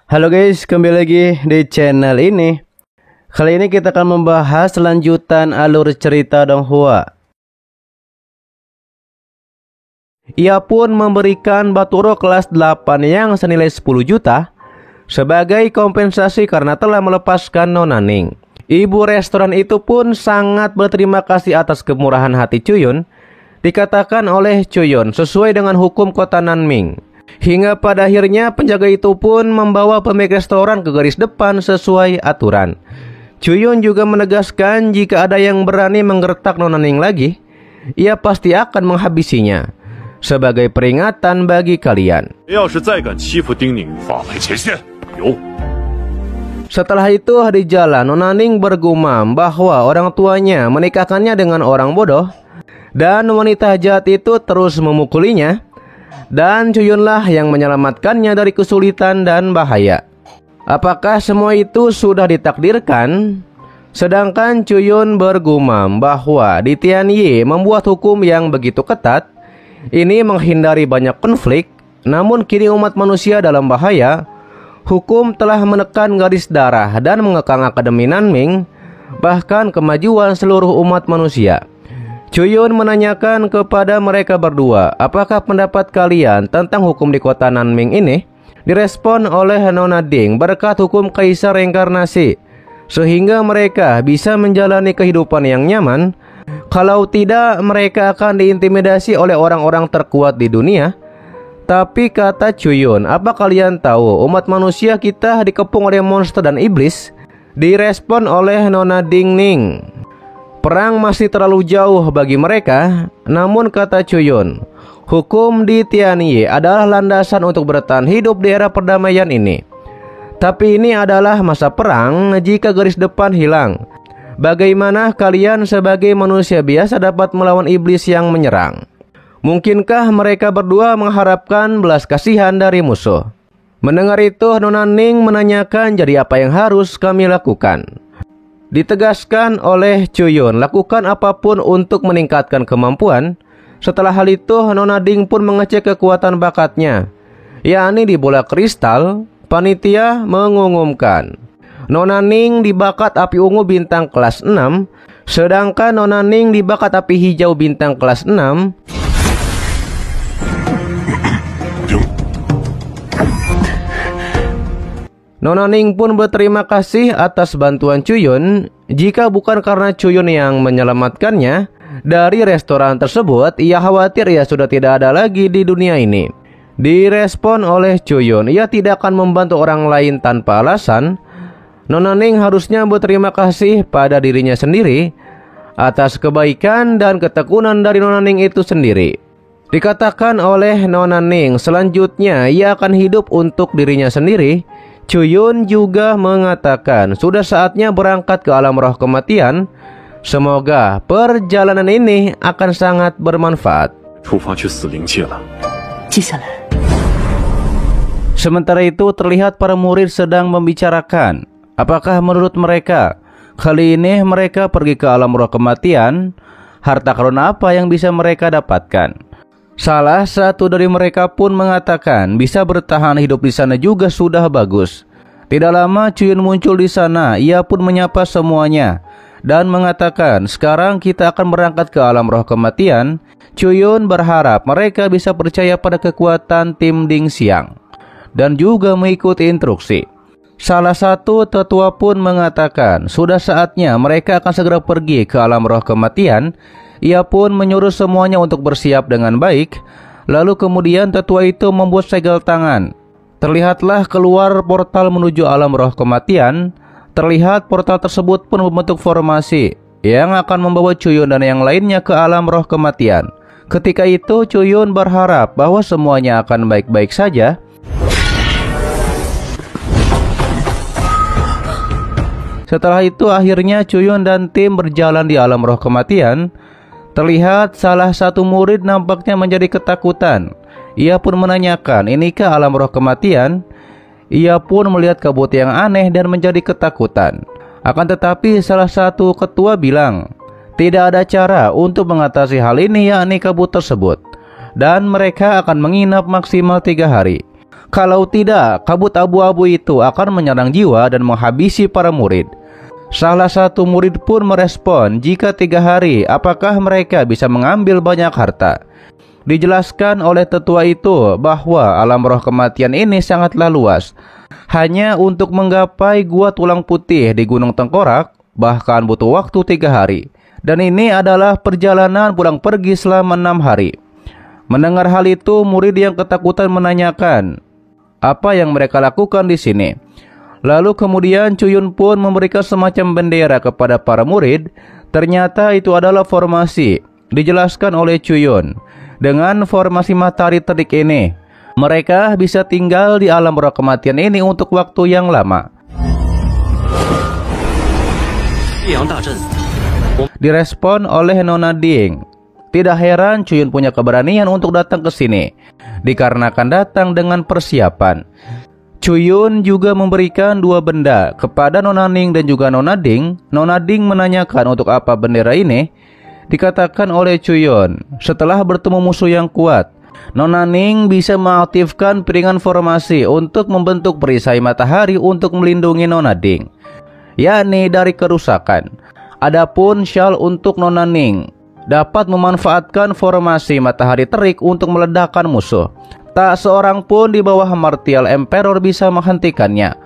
Halo guys, kembali lagi di channel ini. Kali ini kita akan membahas lanjutan alur cerita Donghua. Ia pun memberikan Baturo kelas 8 yang senilai 10 juta sebagai kompensasi karena telah melepaskan Nona Ning. Ibu restoran itu pun sangat berterima kasih atas kemurahan hati Chuyun, dikatakan oleh Chuyun sesuai dengan hukum kota Nanming. Hingga pada akhirnya penjaga itu pun membawa pemilik restoran ke garis depan sesuai aturan. Chuyun juga menegaskan jika ada yang berani menggertak Nona Ning lagi, ia pasti akan menghabisinya. Sebagai peringatan bagi kalian. Setelah itu di jalan Nona Ning bergumam bahwa orang tuanya menikahkannya dengan orang bodoh dan wanita jahat itu terus memukulinya. Dan Chuyunlah yang menyelamatkannya dari kesulitan dan bahaya. Apakah semua itu sudah ditakdirkan? Sedangkan Chuyun bergumam bahwa di Tianyi membuat hukum yang begitu ketat, ini menghindari banyak konflik. Namun kini umat manusia dalam bahaya. Hukum telah menekan garis darah dan mengekang Akademi Nanming, bahkan kemajuan seluruh umat manusia. Chuyun menanyakan kepada mereka berdua, apakah pendapat kalian tentang hukum di kota Nanming ini? Direspon oleh Nona Ding berkat hukum kaisar reinkarnasi, sehingga mereka bisa menjalani kehidupan yang nyaman. Kalau tidak, mereka akan diintimidasi oleh orang-orang terkuat di dunia. Tapi kata Chuyun, apa kalian tahu umat manusia kita dikepung oleh monster dan iblis? Direspon oleh Nona Ding Ning, perang masih terlalu jauh bagi mereka. Namun kata Chuyun, hukum di Tianyi adalah landasan untuk bertahan hidup di era perdamaian ini. Tapi ini adalah masa perang. Jika garis depan hilang, bagaimana kalian sebagai manusia biasa dapat melawan iblis yang menyerang? Mungkinkah mereka berdua mengharapkan belas kasihan dari musuh? Mendengar itu Nona Ning menanyakan, jadi apa yang harus kami lakukan? Ditegaskan oleh Chuyun, lakukan apapun untuk meningkatkan kemampuan. Setelah hal itu Nona Ding pun mengecek kekuatan bakatnya, yakni di bola kristal. Panitia mengumumkan Nona Ning di bakat api ungu bintang kelas 6, sedangkan Nona Ning di bakat api hijau bintang kelas 6. Nona Ning pun berterima kasih atas bantuan Chuyun. Jika bukan karena Chuyun yang menyelamatkannya dari restoran tersebut, ia khawatir ia sudah tidak ada lagi di dunia ini. Direspon oleh Chuyun, ia tidak akan membantu orang lain tanpa alasan. Nona Ning harusnya berterima kasih pada dirinya sendiri atas kebaikan dan ketekunan dari Nona Ning itu sendiri. Dikatakan oleh Nona Ning, selanjutnya ia akan hidup untuk dirinya sendiri. Chuyun juga mengatakan sudah saatnya berangkat ke alam roh kematian. Semoga perjalanan ini akan sangat bermanfaat. Sementara itu terlihat para murid sedang membicarakan, apakah menurut mereka kali ini mereka pergi ke alam roh kematian, harta karun apa yang bisa mereka dapatkan? Salah satu dari mereka pun mengatakan bisa bertahan hidup di sana juga sudah bagus. Tidak lama Chuyun muncul di sana. Ia pun menyapa semuanya dan mengatakan, sekarang kita akan berangkat ke alam roh kematian. Chuyun berharap mereka bisa percaya pada kekuatan tim Ding Xiang dan juga mengikuti instruksi. Salah satu tetua pun mengatakan sudah saatnya mereka akan segera pergi ke alam roh kematian. Ia pun menyuruh semuanya untuk bersiap dengan baik. Lalu kemudian tetua itu membuat segel tangan. Terlihatlah keluar portal menuju alam roh kematian. Terlihat portal tersebut pun membentuk formasi yang akan membawa Chuyun dan yang lainnya ke alam roh kematian. Ketika itu Chuyun berharap bahwa semuanya akan baik-baik saja. Setelah itu akhirnya Chuyun dan tim berjalan di alam roh kematian. Terlihat salah satu murid nampaknya menjadi ketakutan. Ia pun menanyakan, inikah alam roh kematian? Ia pun melihat kabut yang aneh dan menjadi ketakutan. Akan tetapi salah satu ketua bilang, tidak ada cara untuk mengatasi hal ini, yakni kabut tersebut. Dan mereka akan menginap maksimal 3 hari. Kalau tidak, kabut abu-abu itu akan menyerang jiwa dan menghabisi para murid. Salah satu murid pun merespon, jika 3 hari, apakah mereka bisa mengambil banyak harta? Dijelaskan oleh tetua itu bahwa alam roh kematian ini sangatlah luas. Hanya untuk menggapai gua tulang putih di Gunung Tengkorak, bahkan butuh waktu 3 hari. Dan ini adalah perjalanan pulang pergi selama 6 hari. Mendengar hal itu, murid yang ketakutan menanyakan apa yang mereka lakukan di sini. Lalu kemudian Cuyun pun memberikan semacam bendera kepada para murid. Ternyata itu adalah formasi. Dijelaskan oleh Cuyun, dengan formasi matahari terik ini, mereka bisa tinggal di alam roh kematian ini untuk waktu yang lama. Direspon oleh Nona Ding. Tidak heran Cuyun punya keberanian untuk datang ke sini, dikarenakan datang dengan persiapan. Cuyun juga memberikan 2 benda kepada Nona Ning dan juga Nona Ding. Nona Ding menanyakan untuk apa bendera ini. Dikatakan oleh Cuyun, setelah bertemu musuh yang kuat, Nona Ning bisa mengaktifkan piringan formasi untuk membentuk perisai matahari untuk melindungi Nona Ding, yakni dari kerusakan. Adapun syal untuk Nona Ning dapat memanfaatkan formasi matahari terik untuk meledakkan musuh. Tak seorang pun di bawah martial emperor bisa menghentikannya.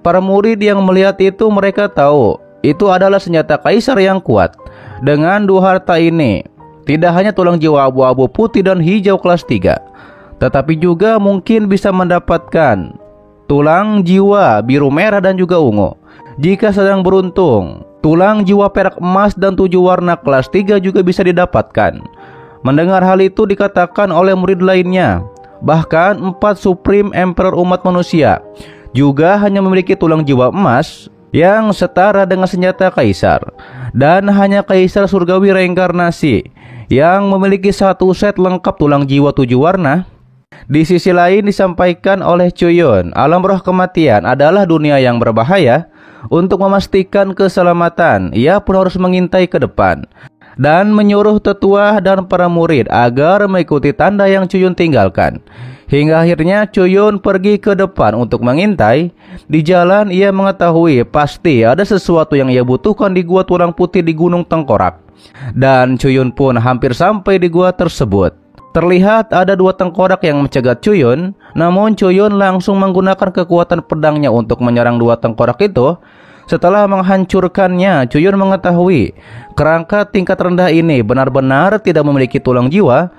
Para murid yang melihat itu, mereka tahu itu adalah senjata kaisar yang kuat. Dengan 2 harta ini, tidak hanya tulang jiwa abu-abu putih dan hijau kelas 3, tetapi juga mungkin bisa mendapatkan tulang jiwa biru merah dan juga ungu. Jika sedang beruntung, tulang jiwa perak emas dan 7 warna kelas 3 juga bisa didapatkan. Mendengar hal itu dikatakan oleh murid lainnya, bahkan 4 Supreme Emperor umat manusia juga hanya memiliki tulang jiwa emas yang setara dengan senjata kaisar. Dan hanya kaisar surgawi reinkarnasi yang memiliki 1 set lengkap tulang jiwa 7 warna. Di sisi lain disampaikan oleh Cuyun, alam roh kematian adalah dunia yang berbahaya. Untuk memastikan keselamatan, ia pun harus mengintai ke depan dan menyuruh tetua dan para murid agar mengikuti tanda yang Cuyun tinggalkan. Hingga akhirnya Cuyun pergi ke depan untuk mengintai. Di jalan ia mengetahui pasti ada sesuatu yang ia butuhkan di gua tulang putih di Gunung Tengkorak. Dan Cuyun pun hampir sampai di gua tersebut. Terlihat ada 2 tengkorak yang mencegat Cuyun, namun Cuyun langsung menggunakan kekuatan pedangnya untuk menyerang 2 tengkorak itu. Setelah menghancurkannya, Cuyun mengetahui kerangka tingkat rendah ini benar-benar tidak memiliki tulang jiwa.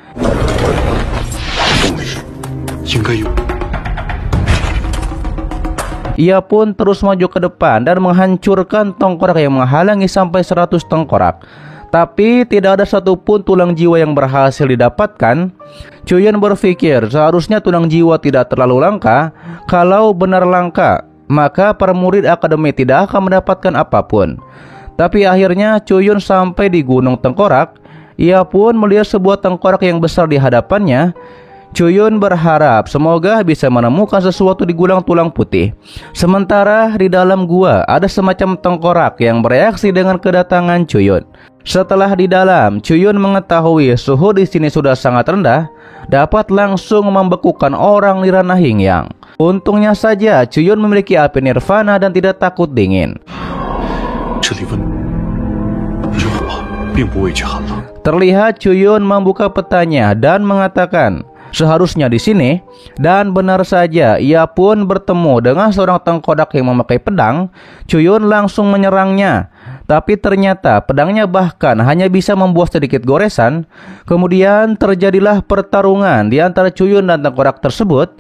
Ia pun terus maju ke depan dan menghancurkan tengkorak yang menghalangi sampai 100 tengkorak. Tapi tidak ada satupun tulang jiwa yang berhasil didapatkan. Cuyun berpikir seharusnya tulang jiwa tidak terlalu langka. Kalau benar langka, maka para murid akademi tidak akan mendapatkan apapun. Tapi akhirnya Cuyun sampai di Gunung Tengkorak. Ia pun melihat sebuah tengkorak yang besar di hadapannya. Cuyun berharap semoga bisa menemukan sesuatu di gulang tulang putih. Sementara di dalam gua ada semacam tengkorak yang bereaksi dengan kedatangan Cuyun. Setelah di dalam, Cuyun mengetahui suhu di sini sudah sangat rendah, dapat langsung membekukan orang di ranah Yin Yang. Untungnya saja Cuyun memiliki api nirvana dan tidak takut dingin. Terlihat Cuyun membuka petanya dan mengatakan seharusnya di sini, dan benar saja ia pun bertemu dengan seorang tengkorak yang memakai pedang. Cuyun langsung menyerangnya, tapi ternyata pedangnya bahkan hanya bisa membuat sedikit goresan. Kemudian terjadilah pertarungan di antara Cuyun dan tengkorak tersebut.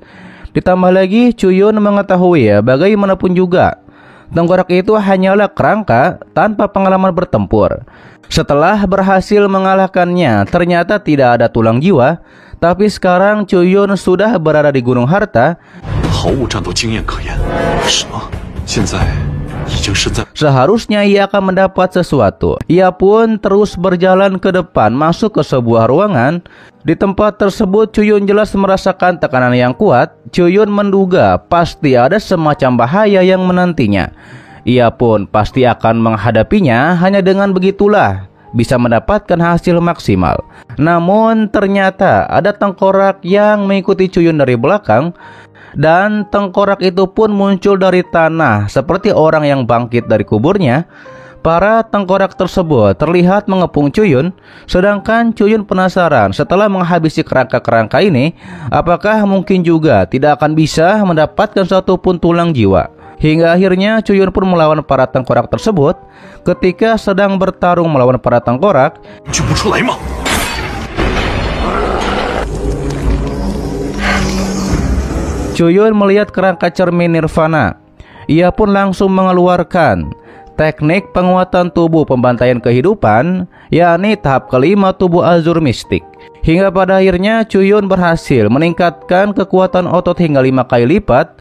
Ditambah lagi Cuyun mengetahui bagaimanapun juga tengkorak itu hanyalah kerangka tanpa pengalaman bertempur. Setelah berhasil mengalahkannya, ternyata tidak ada tulang jiwa. Tapi sekarang Cuyun sudah berada di Gunung Harta. Seharusnya ia akan mendapat sesuatu. Ia pun terus berjalan ke depan, masuk ke sebuah ruangan. Di tempat tersebut Cuyun jelas merasakan tekanan yang kuat. Cuyun menduga pasti ada semacam bahaya yang menantinya. Ia pun pasti akan menghadapinya. Hanya dengan begitulah bisa mendapatkan hasil maksimal. Namun ternyata ada tengkorak yang mengikuti Cuyun dari belakang. Dan tengkorak itu pun muncul dari tanah seperti orang yang bangkit dari kuburnya. Para tengkorak tersebut terlihat mengepung Cuyun, sedangkan Cuyun penasaran setelah menghabisi kerangka-kerangka ini, apakah mungkin juga tidak akan bisa mendapatkan satu pun tulang jiwa. Hingga akhirnya Cuyun pun melawan para tengkorak tersebut. Ketika sedang bertarung melawan para tengkorak, Cuyun melihat kerangka cermin nirvana. Ia pun langsung mengeluarkan teknik penguatan tubuh pembantaian kehidupan, yakni tahap kelima tubuh azur mistik. Hingga pada akhirnya Cuyun berhasil meningkatkan kekuatan otot hingga 5 kali lipat,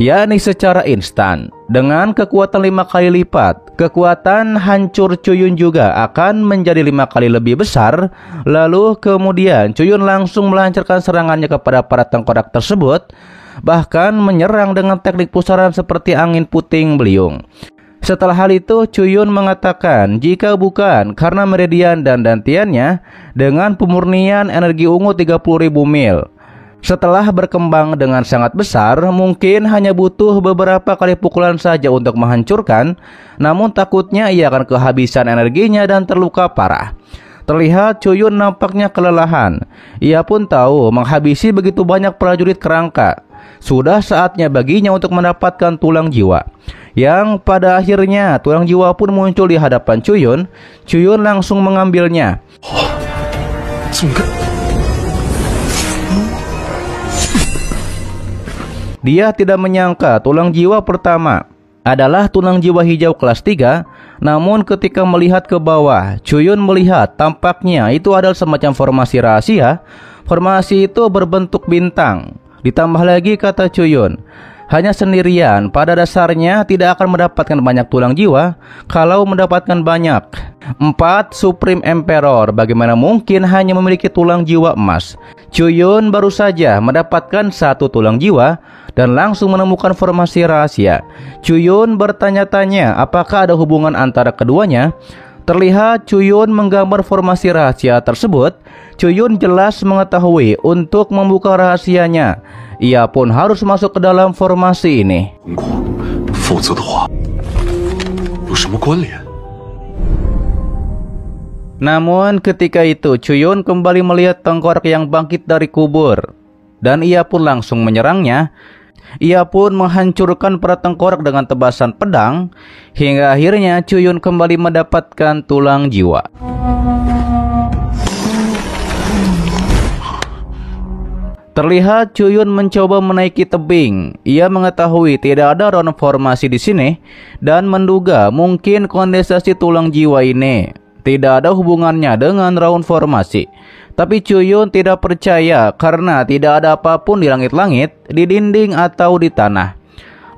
yakni secara instan. Dengan kekuatan 5 kali lipat, kekuatan hancur Cuyun juga akan menjadi 5 kali lebih besar. Lalu kemudian Cuyun langsung melancarkan serangannya kepada para tengkorak tersebut, bahkan menyerang dengan teknik pusaran seperti angin puting beliung. Setelah hal itu, Cuyun mengatakan jika bukan karena meridian dan dantiannya dengan pemurnian energi ungu 30.000 mil, setelah berkembang dengan sangat besar, mungkin hanya butuh beberapa kali pukulan saja untuk menghancurkan, namun takutnya ia akan kehabisan energinya dan terluka parah. Terlihat Cuyun nampaknya kelelahan. Ia pun tahu menghabisi begitu banyak prajurit kerangka, sudah saatnya baginya untuk mendapatkan tulang jiwa. Yang pada akhirnya tulang jiwa pun muncul di hadapan Cuyun. Cuyun langsung mengambilnya. Dia tidak menyangka tulang jiwa pertama adalah tulang jiwa hijau kelas 3. Namun ketika melihat ke bawah, Cuyun melihat tampaknya itu adalah semacam formasi rahasia. Formasi itu berbentuk bintang. Ditambah lagi, kata Cuyun, hanya sendirian pada dasarnya tidak akan mendapatkan banyak tulang jiwa. Kalau mendapatkan banyak, 4 Supreme Emperor bagaimana mungkin hanya memiliki tulang jiwa emas. Cuyun baru saja mendapatkan 1 tulang jiwa dan langsung menemukan formasi rahasia. Cuyun bertanya-tanya apakah ada hubungan antara keduanya. Terlihat Cuyun menggambar formasi rahasia tersebut. Cuyun jelas mengetahui untuk membuka rahasianya, ia pun harus masuk ke dalam formasi ini. Namun ketika itu Cuyun kembali melihat tengkorak yang bangkit dari kubur, dan ia pun langsung menyerangnya. Ia pun menghancurkan para tengkorak dengan tebasan pedang. Hingga akhirnya Cuyun kembali mendapatkan tulang jiwa. Terlihat Cuyun mencoba menaiki tebing. Ia mengetahui tidak ada ruang formasi di sini dan menduga mungkin kondensasi tulang jiwa ini tidak ada hubungannya dengan raun formasi. Tapi Cuyun tidak percaya karena tidak ada apapun di langit-langit, di dinding atau di tanah.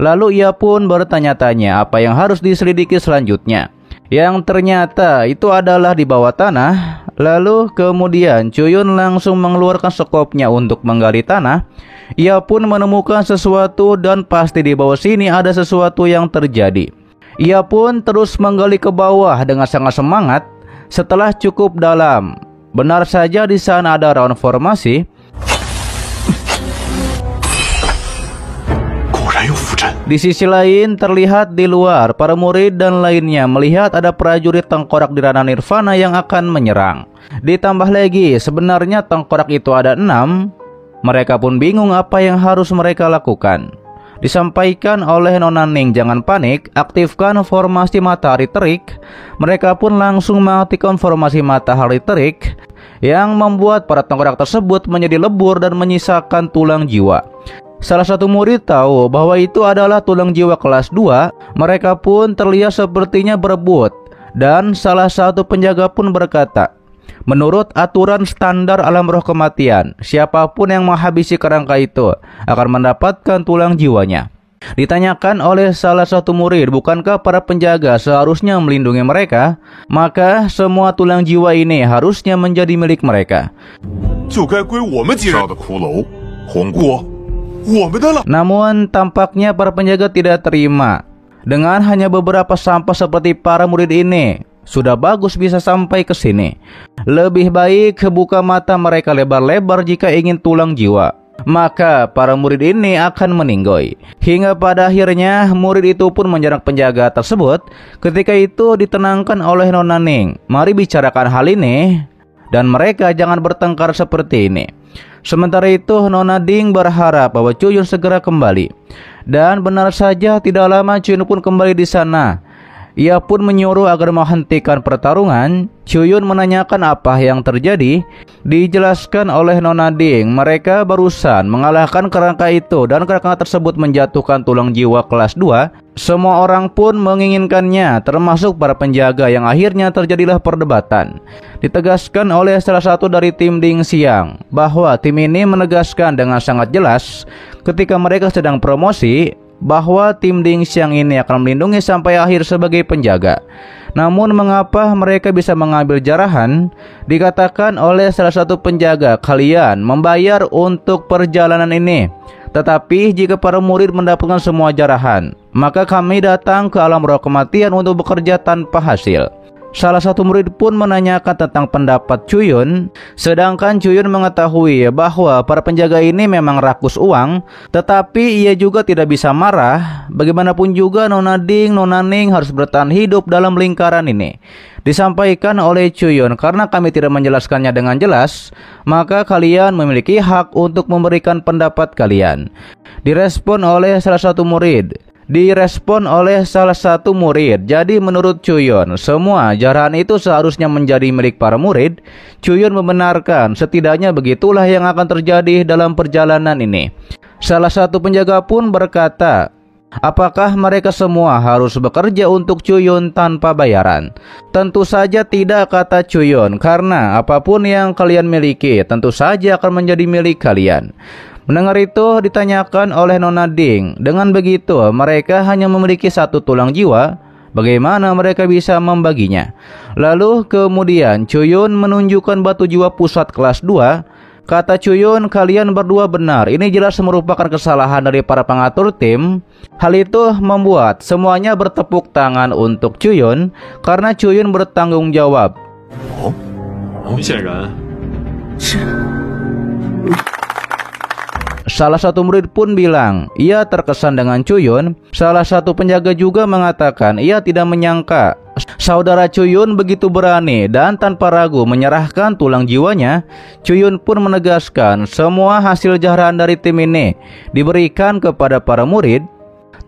Lalu ia pun bertanya-tanya apa yang harus diselidiki selanjutnya. Yang ternyata itu adalah di bawah tanah. Lalu kemudian Cuyun langsung mengeluarkan skopnya untuk menggali tanah. Ia pun menemukan sesuatu dan pasti di bawah sini ada sesuatu yang terjadi. Ia pun terus menggali ke bawah dengan sangat semangat. Setelah cukup dalam, benar saja di sana ada raun formasi. Di sisi lain terlihat di luar para murid dan lainnya melihat ada prajurit tengkorak di ranah nirvana yang akan menyerang. Ditambah lagi sebenarnya tengkorak itu ada 6. Mereka pun bingung apa yang harus mereka lakukan. Disampaikan oleh Nona Ning, jangan panik, aktifkan formasi matahari terik. Mereka pun langsung mengaktifkan formasi matahari terik yang membuat para tengkorak tersebut menjadi lebur dan menyisakan tulang jiwa. Salah satu murid tahu bahwa itu adalah tulang jiwa kelas 2. Mereka pun terlihat sepertinya berebut. Dan salah satu penjaga pun berkata, menurut aturan standar alam roh kematian, siapapun yang menghabisi kerangka itu akan mendapatkan tulang jiwanya. Ditanyakan oleh salah satu murid, bukankah para penjaga seharusnya melindungi mereka? Maka semua tulang jiwa ini harusnya menjadi milik mereka. Namun tampaknya para penjaga tidak terima. Dengan hanya beberapa sampah seperti para murid ini, sudah bagus bisa sampai ke sini. Lebih baik buka mata mereka lebar-lebar jika ingin tulang jiwa. maka para murid ini akan meninggoy. Hingga pada akhirnya murid itu pun menjarak penjaga tersebut. Ketika itu ditenangkan oleh Nona Ning, mari bicarakan hal ini dan mereka jangan bertengkar seperti ini. Sementara itu Nona Ding berharap bahwa Chuyun segera kembali. Dan benar saja tidak lama Chuyun pun kembali di sana. Ia pun menyuruh agar menghentikan pertarungan. Chuyun menanyakan apa yang terjadi. Dijelaskan oleh Nona Ding, mereka barusan mengalahkan kerangka itu dan kerangka tersebut menjatuhkan tulang jiwa kelas 2. Semua orang pun menginginkannya, termasuk para penjaga, yang akhirnya terjadilah perdebatan. Ditegaskan oleh salah satu dari tim Ding Xiang bahwa tim ini menegaskan dengan sangat jelas ketika mereka sedang promosi bahwa tim Ding Xiang ini akan melindungi sampai akhir sebagai penjaga. Namun mengapa mereka bisa mengambil jarahan? Dikatakan oleh salah satu penjaga, kalian membayar untuk perjalanan ini. Tetapi jika para murid mendapatkan semua jarahan, maka kami datang ke alam roh kematian untuk bekerja tanpa hasil. Salah satu murid pun menanyakan tentang pendapat Chuyun, sedangkan Chuyun mengetahui bahwa para penjaga ini memang rakus uang, tetapi ia juga tidak bisa marah. Bagaimanapun juga Nona Ding, Nona Ning harus bertahan hidup dalam lingkaran ini. Disampaikan oleh Chuyun, karena kami tidak menjelaskannya dengan jelas, maka kalian memiliki hak untuk memberikan pendapat kalian. Direspon oleh salah satu murid. Jadi menurut Chuyun, semua jarahan itu seharusnya menjadi milik para murid. Chuyun membenarkan, setidaknya begitulah yang akan terjadi dalam perjalanan ini. Salah satu penjaga pun berkata, apakah mereka semua harus bekerja untuk Chuyun tanpa bayaran? Tentu saja tidak, kata Chuyun, karena apapun yang kalian miliki tentu saja akan menjadi milik kalian. Mendengar itu ditanyakan oleh Nona Ding, dengan begitu mereka hanya memiliki satu tulang jiwa, bagaimana mereka bisa membaginya? Lalu kemudian Chuyun menunjukkan batu jiwa pusat kelas 2. Kata Chuyun, kalian berdua benar, ini jelas merupakan kesalahan dari para pengatur tim. Hal itu membuat semuanya bertepuk tangan untuk Chuyun, karena Chuyun bertanggung jawab. Salah satu murid pun bilang, ia terkesan dengan Chuyun. Salah satu penjaga juga mengatakan, ia tidak menyangka saudara Chuyun begitu berani dan tanpa ragu menyerahkan tulang jiwanya. Chuyun pun menegaskan, semua hasil jarahan dari tim ini diberikan kepada para murid.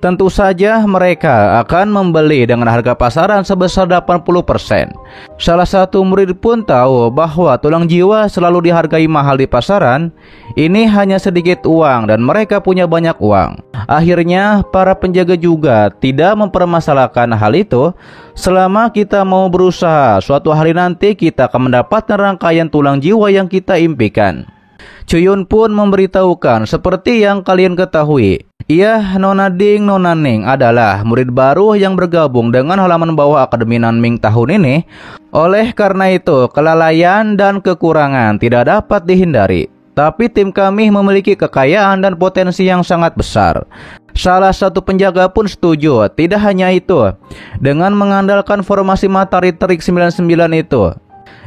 Tentu saja mereka akan membeli dengan harga pasaran sebesar 80%. Salah satu murid pun tahu bahwa tulang jiwa selalu dihargai mahal di pasaran. Ini hanya sedikit uang dan mereka punya banyak uang. Akhirnya para penjaga juga tidak mempermasalahkan hal itu. Selama kita mau berusaha, suatu hari nanti kita akan mendapatkan rangkaian tulang jiwa yang kita impikan. Chuyun pun memberitahukan, seperti yang kalian ketahui, Nona Ding, Nona Ning adalah murid baru yang bergabung dengan halaman bawah Akademi Nanming tahun ini. Oleh karena itu, kelalaian dan kekurangan tidak dapat dihindari. Tapi tim kami memiliki kekayaan dan potensi yang sangat besar. Salah satu penjaga pun setuju. Tidak hanya itu, dengan mengandalkan formasi matahari terik 99 itu,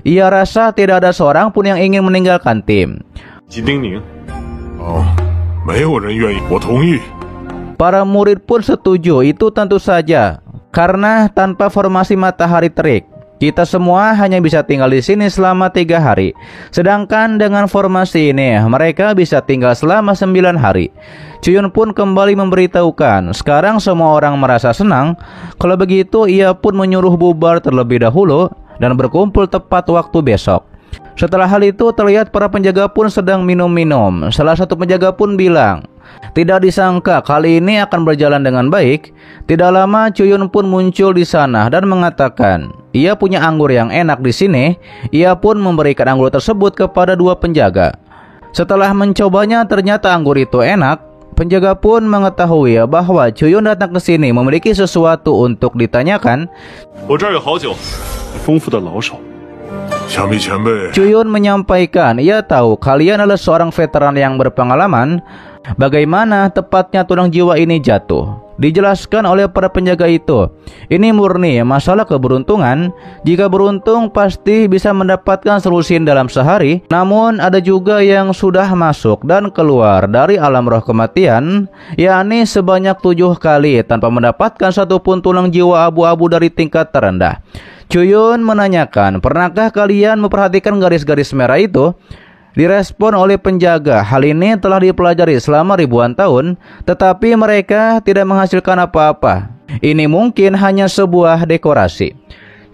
ia rasa tidak ada seorang pun yang ingin meninggalkan tim. Para murid pun setuju, itu tentu saja. Karena tanpa formasi matahari terik, kita semua hanya bisa tinggal di sini selama 3 hari. Sedangkan dengan formasi ini, mereka bisa tinggal selama 9 hari. Chuyun pun kembali memberitahukan, sekarang semua orang merasa senang. Kalau begitu, ia pun menyuruh bubar terlebih dahulu dan berkumpul tepat waktu besok. Setelah hal itu terlihat para penjaga pun sedang minum-minum. Salah satu penjaga pun bilang, tidak disangka kali ini akan berjalan dengan baik. Tidak lama Chuyun pun muncul di sana dan mengatakan, ia punya anggur yang enak di sini. Ia pun memberikan anggur tersebut kepada 2 penjaga. Setelah mencobanya ternyata anggur itu enak. Penjaga pun mengetahui bahwa Chuyun datang ke sini memiliki sesuatu untuk ditanyakan. Chuyun menyampaikan, ia tahu kalian adalah seorang veteran yang berpengalaman. Bagaimana tepatnya tulang jiwa ini jatuh? Dijelaskan oleh para penjaga itu, ini murni masalah keberuntungan. Jika beruntung pasti bisa mendapatkan solusi dalam sehari. Namun ada juga yang sudah masuk dan keluar dari alam roh kematian, yakni sebanyak 7 kali tanpa mendapatkan satupun tulang jiwa abu-abu dari tingkat terendah. Cuyun menanyakan, pernahkah kalian memperhatikan garis-garis merah itu? Direspon oleh penjaga, hal ini telah dipelajari selama ribuan tahun, tetapi mereka tidak menghasilkan apa-apa. Ini mungkin hanya sebuah dekorasi.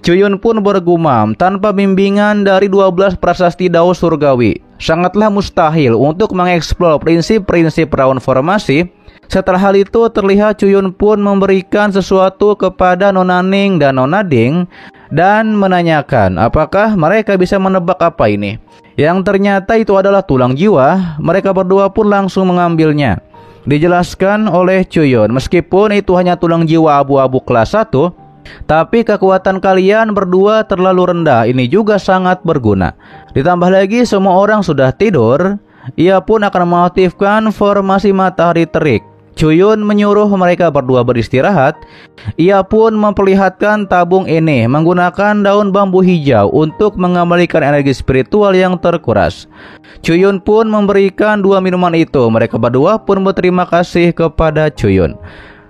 Cuyun pun bergumam, tanpa bimbingan dari 12 prasasti Dao surgawi, sangatlah mustahil untuk mengeksplor prinsip-prinsip raun formasi. Setelah hal itu terlihat, Cuyun pun memberikan sesuatu kepada Nona Ning dan Nona Ding dan menanyakan apakah mereka bisa menebak apa ini. Yang ternyata itu adalah tulang jiwa. Mereka berdua pun langsung mengambilnya. Dijelaskan oleh Cuyun, meskipun itu hanya tulang jiwa abu-abu kelas 1, tapi kekuatan kalian berdua terlalu rendah. Ini juga sangat berguna. Ditambah lagi semua orang sudah tidur. Ia pun akan mengaktifkan formasi matahari terik. Cuyun menyuruh mereka berdua beristirahat. Ia pun memperlihatkan tabung ini menggunakan daun bambu hijau untuk mengembalikan energi spiritual yang terkuras. Cuyun pun memberikan 2 minuman itu. Mereka berdua pun berterima kasih kepada Cuyun.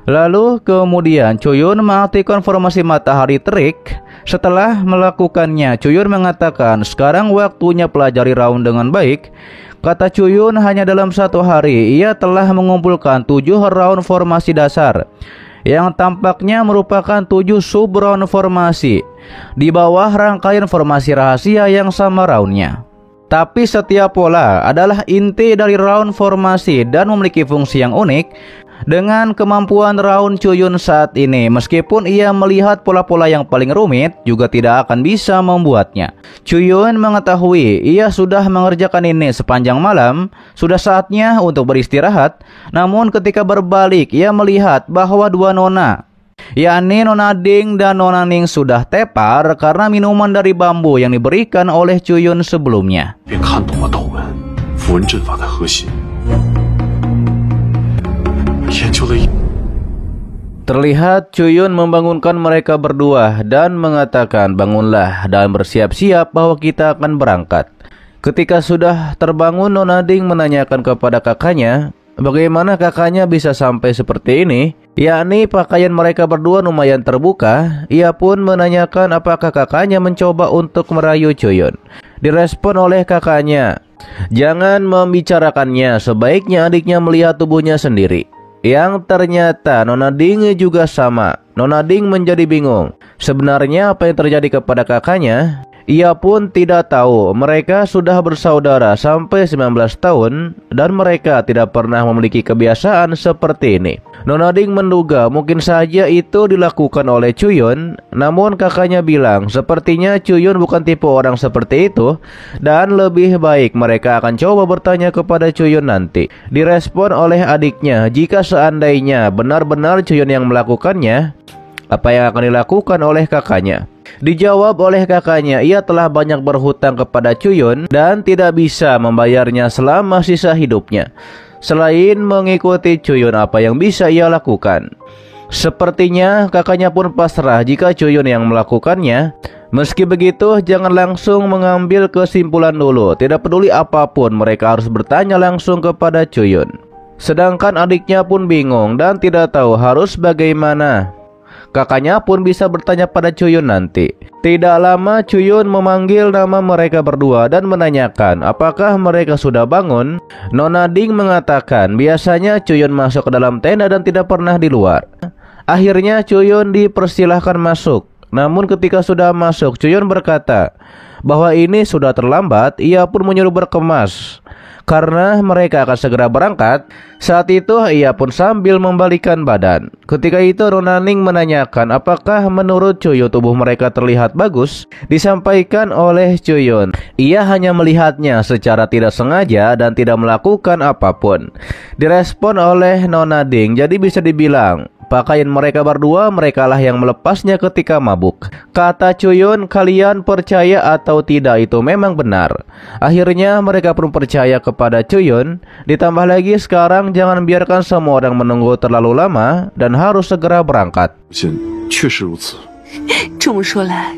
Lalu kemudian Cuyun mengaktifkan formasi matahari terik. Setelah melakukannya, Cuyun mengatakan, sekarang waktunya pelajari raun dengan baik. Kata Cuyun, hanya dalam 1 hari ia telah mengumpulkan 7 raun formasi dasar, yang tampaknya merupakan 7 sub raun formasi di bawah rangkaian formasi rahasia yang sama raunnya. Tapi setiap pola adalah inti dari raun formasi dan memiliki fungsi yang unik. Dengan kemampuan raun Cuyun saat ini, meskipun ia melihat pola-pola yang paling rumit, juga tidak akan bisa membuatnya. Cuyun mengetahui ia sudah mengerjakan ini sepanjang malam, sudah saatnya untuk beristirahat. Namun ketika berbalik, ia melihat bahwa 2 nona, yakni Nona Ding dan Nona Ning, sudah tepar karena minuman dari bambu yang diberikan oleh Cuyun sebelumnya. Terlihat Cuyun membangunkan mereka berdua dan mengatakan, bangunlah dan bersiap-siap bahwa kita akan berangkat. Ketika sudah terbangun, Nona Ding menanyakan kepada kakaknya, bagaimana kakaknya bisa sampai seperti ini? Yakni pakaian mereka berdua lumayan terbuka. Ia pun menanyakan apakah kakaknya mencoba untuk merayu Cuyun. Direspon oleh kakaknya, jangan membicarakannya, sebaiknya adiknya melihat tubuhnya sendiri. Yang ternyata Nona Ding juga sama. Nona Ding menjadi bingung. Sebenarnya apa yang terjadi kepada kakaknya? Ia pun tidak tahu. Mereka sudah bersaudara sampai 19 tahun dan mereka tidak pernah memiliki kebiasaan seperti ini. Nona Ding menduga mungkin saja itu dilakukan oleh Cuyun. Namun kakaknya bilang sepertinya Cuyun bukan tipe orang seperti itu, dan lebih baik mereka akan coba bertanya kepada Cuyun nanti. Direspon oleh adiknya, jika seandainya benar-benar Cuyun yang melakukannya, apa yang akan dilakukan oleh kakaknya? Dijawab oleh kakaknya, ia telah banyak berhutang kepada Cuyun dan tidak bisa membayarnya selama sisa hidupnya. Selain mengikuti Cuyun, apa yang bisa ia lakukan? Sepertinya kakaknya pun pasrah jika Cuyun yang melakukannya. Meski begitu, jangan langsung mengambil kesimpulan dulu. Tidak peduli apapun, mereka harus bertanya langsung kepada Cuyun. Sedangkan adiknya pun bingung dan tidak tahu harus bagaimana. Kakaknya pun bisa bertanya pada Cuyun nanti. Tidak lama Cuyun memanggil nama mereka berdua dan menanyakan apakah mereka sudah bangun. Nona Ding mengatakan biasanya Cuyun masuk ke dalam tenda dan tidak pernah di luar. Akhirnya Cuyun dipersilahkan masuk. Namun ketika sudah masuk, Cuyun berkata bahwa ini sudah terlambat. Ia pun menyuruh berkemas karena mereka akan segera berangkat. Saat itu ia pun sambil membalikan badan. Ketika itu Nona Ning menanyakan apakah menurut Cuyun tubuh mereka terlihat bagus. Disampaikan oleh Cuyun, ia hanya melihatnya secara tidak sengaja dan tidak melakukan apapun. Direspon oleh Nona Ding, jadi bisa dibilang pakaian mereka berdua merekalah yang melepasnya ketika mabuk. Kata Chuyun, kalian percaya atau tidak itu memang benar. Akhirnya mereka pun percaya kepada Chuyun. Ditambah lagi sekarang jangan biarkan semua orang menunggu terlalu lama dan harus segera berangkat. 确实如此。这么说来，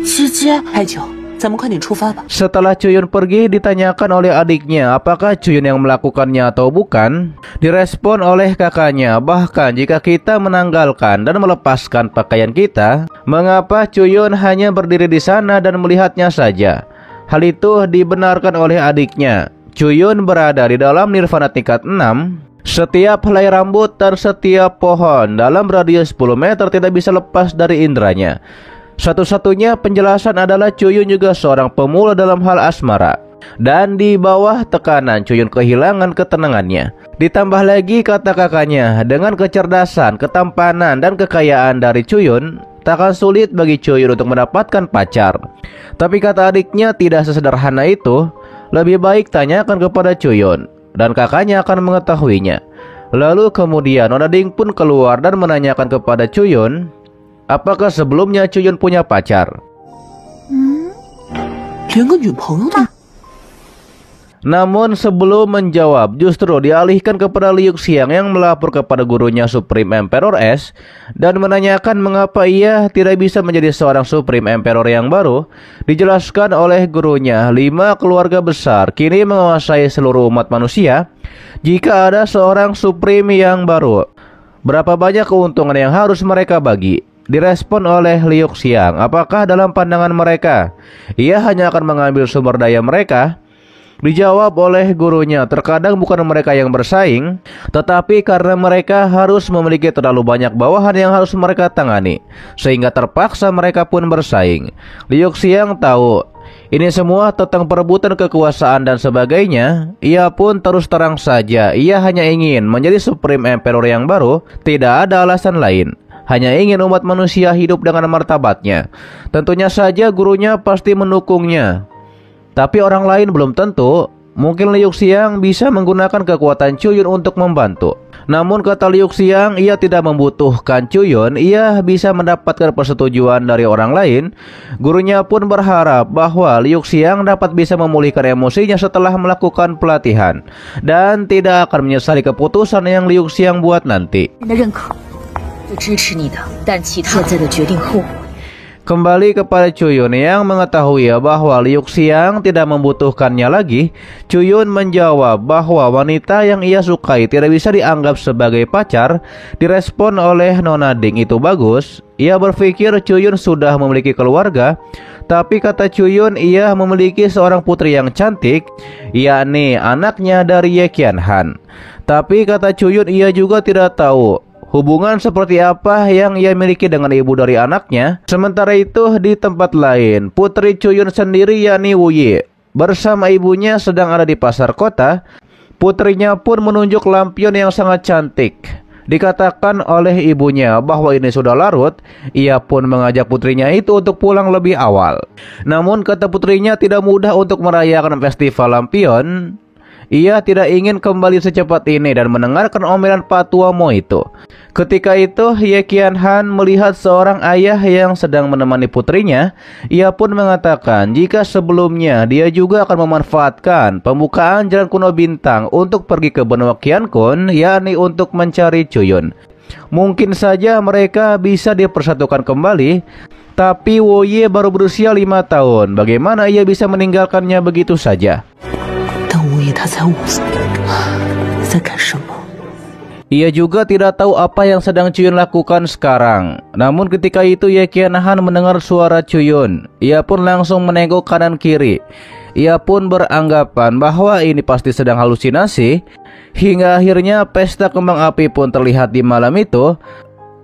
姐姐，还久，咱们快点出发吧。 Setelah Chuyun pergi, ditanyakan oleh adiknya apakah Chuyun yang melakukannya atau bukan. Direspon oleh kakaknya, bahkan jika kita menanggalkan dan melepaskan pakaian kita, mengapa Chuyun hanya berdiri di sana dan melihatnya saja? Hal itu dibenarkan oleh adiknya. Chuyun berada di dalam nirvana tingkat 6. Setiap helai rambut dan setiap pohon dalam radius 10 meter tidak bisa lepas dari indranya. Satu-satunya penjelasan adalah Chuyun juga seorang pemula dalam hal asmara. Dan di bawah tekanan Chuyun kehilangan ketenangannya. Ditambah lagi kata kakaknya, dengan kecerdasan, ketampanan, dan kekayaan dari Chuyun, takkan sulit bagi Chuyun untuk mendapatkan pacar. Tapi kata adiknya tidak sesederhana itu. Lebih baik tanyakan kepada Chuyun, dan kakaknya akan mengetahuinya. Lalu kemudian Nona Ding pun keluar dan menanyakan kepada Chuyun, apakah sebelumnya Chuyun punya pacar? 连个女朋友都。 Namun sebelum menjawab, justru dialihkan kepada Liu Xiang yang melapor kepada gurunya Supreme Emperor S dan menanyakan mengapa ia tidak bisa menjadi seorang Supreme Emperor yang baru. Dijelaskan oleh gurunya, 5 keluarga besar kini menguasai seluruh umat manusia. Jika ada seorang Supreme yang baru, berapa banyak keuntungan yang harus mereka bagi? Direspon oleh Liu Xiang, apakah dalam pandangan mereka ia hanya akan mengambil sumber daya mereka? Dijawab oleh gurunya, terkadang bukan mereka yang bersaing, tetapi karena mereka harus memiliki terlalu banyak bawahan yang harus mereka tangani, sehingga terpaksa mereka pun bersaing. Liu Xiang tahu ini semua tentang perebutan kekuasaan dan sebagainya. Ia pun terus terang saja, ia hanya ingin menjadi Supreme Emperor yang baru, tidak ada alasan lain. Hanya ingin umat manusia hidup dengan martabatnya. Tentunya saja gurunya pasti mendukungnya. Tapi orang lain belum tentu. Mungkin Liu Xiang bisa menggunakan kekuatan Chuyun untuk membantu. Namun kata Liu Xiang, ia tidak membutuhkan Chuyun. Ia bisa mendapatkan persetujuan dari orang lain. Gurunya pun berharap bahwa Liu Xiang dapat bisa memulihkan emosinya setelah melakukan pelatihan, dan tidak akan menyesali keputusan yang Liu Xiang buat nanti. 支持你的，但其他现在的决定后果。 Kembali kepada Chuyun yang mengetahui bahwa Liu Xiang tidak membutuhkannya lagi. Chuyun menjawab bahwa wanita yang ia sukai tidak bisa dianggap sebagai pacar. Direspon oleh Nona Ding, itu bagus. Ia berpikir Chuyun sudah memiliki keluarga. Tapi kata Chuyun, ia memiliki seorang putri yang cantik, yakni anaknya dari Ye Qianhan. Tapi kata Chuyun, ia juga tidak tahu hubungan seperti apa yang ia miliki dengan ibu dari anaknya. Sementara itu di tempat lain, putri Chuyun sendiri yakni Wu Yi bersama ibunya sedang ada di pasar kota. Putrinya pun menunjuk lampion yang sangat cantik. Dikatakan oleh ibunya bahwa ini sudah larut. Ia pun mengajak putrinya itu untuk pulang lebih awal. Namun kata putrinya tidak mudah untuk merayakan festival lampion. Ia tidak ingin kembali secepat ini dan mendengarkan omelan Pak Tua Mo itu. Ketika itu Ye Qianhan melihat seorang ayah yang sedang menemani putrinya. Ia pun mengatakan jika sebelumnya dia juga akan memanfaatkan pembukaan Jalan Kuno Bintang untuk pergi ke benua Qiankun, yakni untuk mencari Chuyun. Mungkin saja mereka bisa dipersatukan kembali. Tapi Wu Yi baru berusia 5 tahun. Bagaimana ia bisa meninggalkannya begitu saja? 他才5岁，在干什么？ Ia juga tidak tahu apa yang sedang Chuyun lakukan sekarang. Namun ketika itu Ye Qianhan mendengar suara Chuyun. Ia pun langsung menengok kanan kiri. Ia pun beranggapan bahwa ini pasti sedang halusinasi. Hingga akhirnya pesta kembang api pun terlihat di malam itu.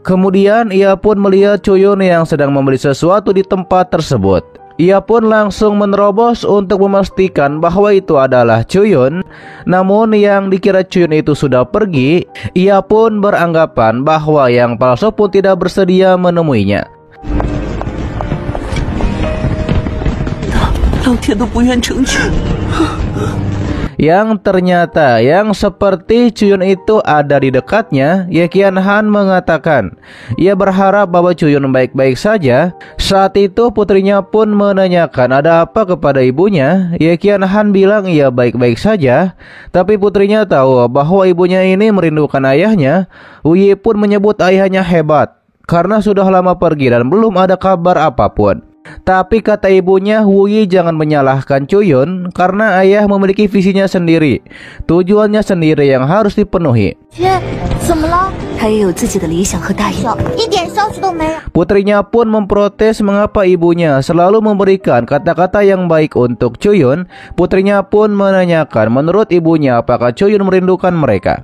Kemudian ia pun melihat Chuyun yang sedang membeli sesuatu di tempat tersebut. Ia pun langsung menerobos untuk memastikan bahwa itu adalah Chuyun. Namun yang dikira Chuyun itu sudah pergi. Ia pun beranggapan bahwa yang palsu pun tidak bersedia menemuinya. 老天都不愿成全。Yang ternyata yang seperti Cuyun itu ada di dekatnya. Ye Qianhan mengatakan ia berharap bahwa Cuyun baik-baik saja. Saat itu putrinya pun menanyakan ada apa kepada ibunya. Ye Qianhan bilang ia baik-baik saja, tapi putrinya tahu bahwa ibunya ini merindukan ayahnya. Wu Yi pun menyebut ayahnya hebat karena sudah lama pergi dan belum ada kabar apapun. Tapi kata ibunya, Wu Yi jangan menyalahkan Cuyun karena ayah memiliki visinya sendiri, tujuannya sendiri yang harus dipenuhi. Putrinya pun memprotes mengapa ibunya selalu memberikan kata-kata yang baik untuk Cuyun. Putrinya pun menanyakan menurut ibunya apakah Cuyun merindukan mereka.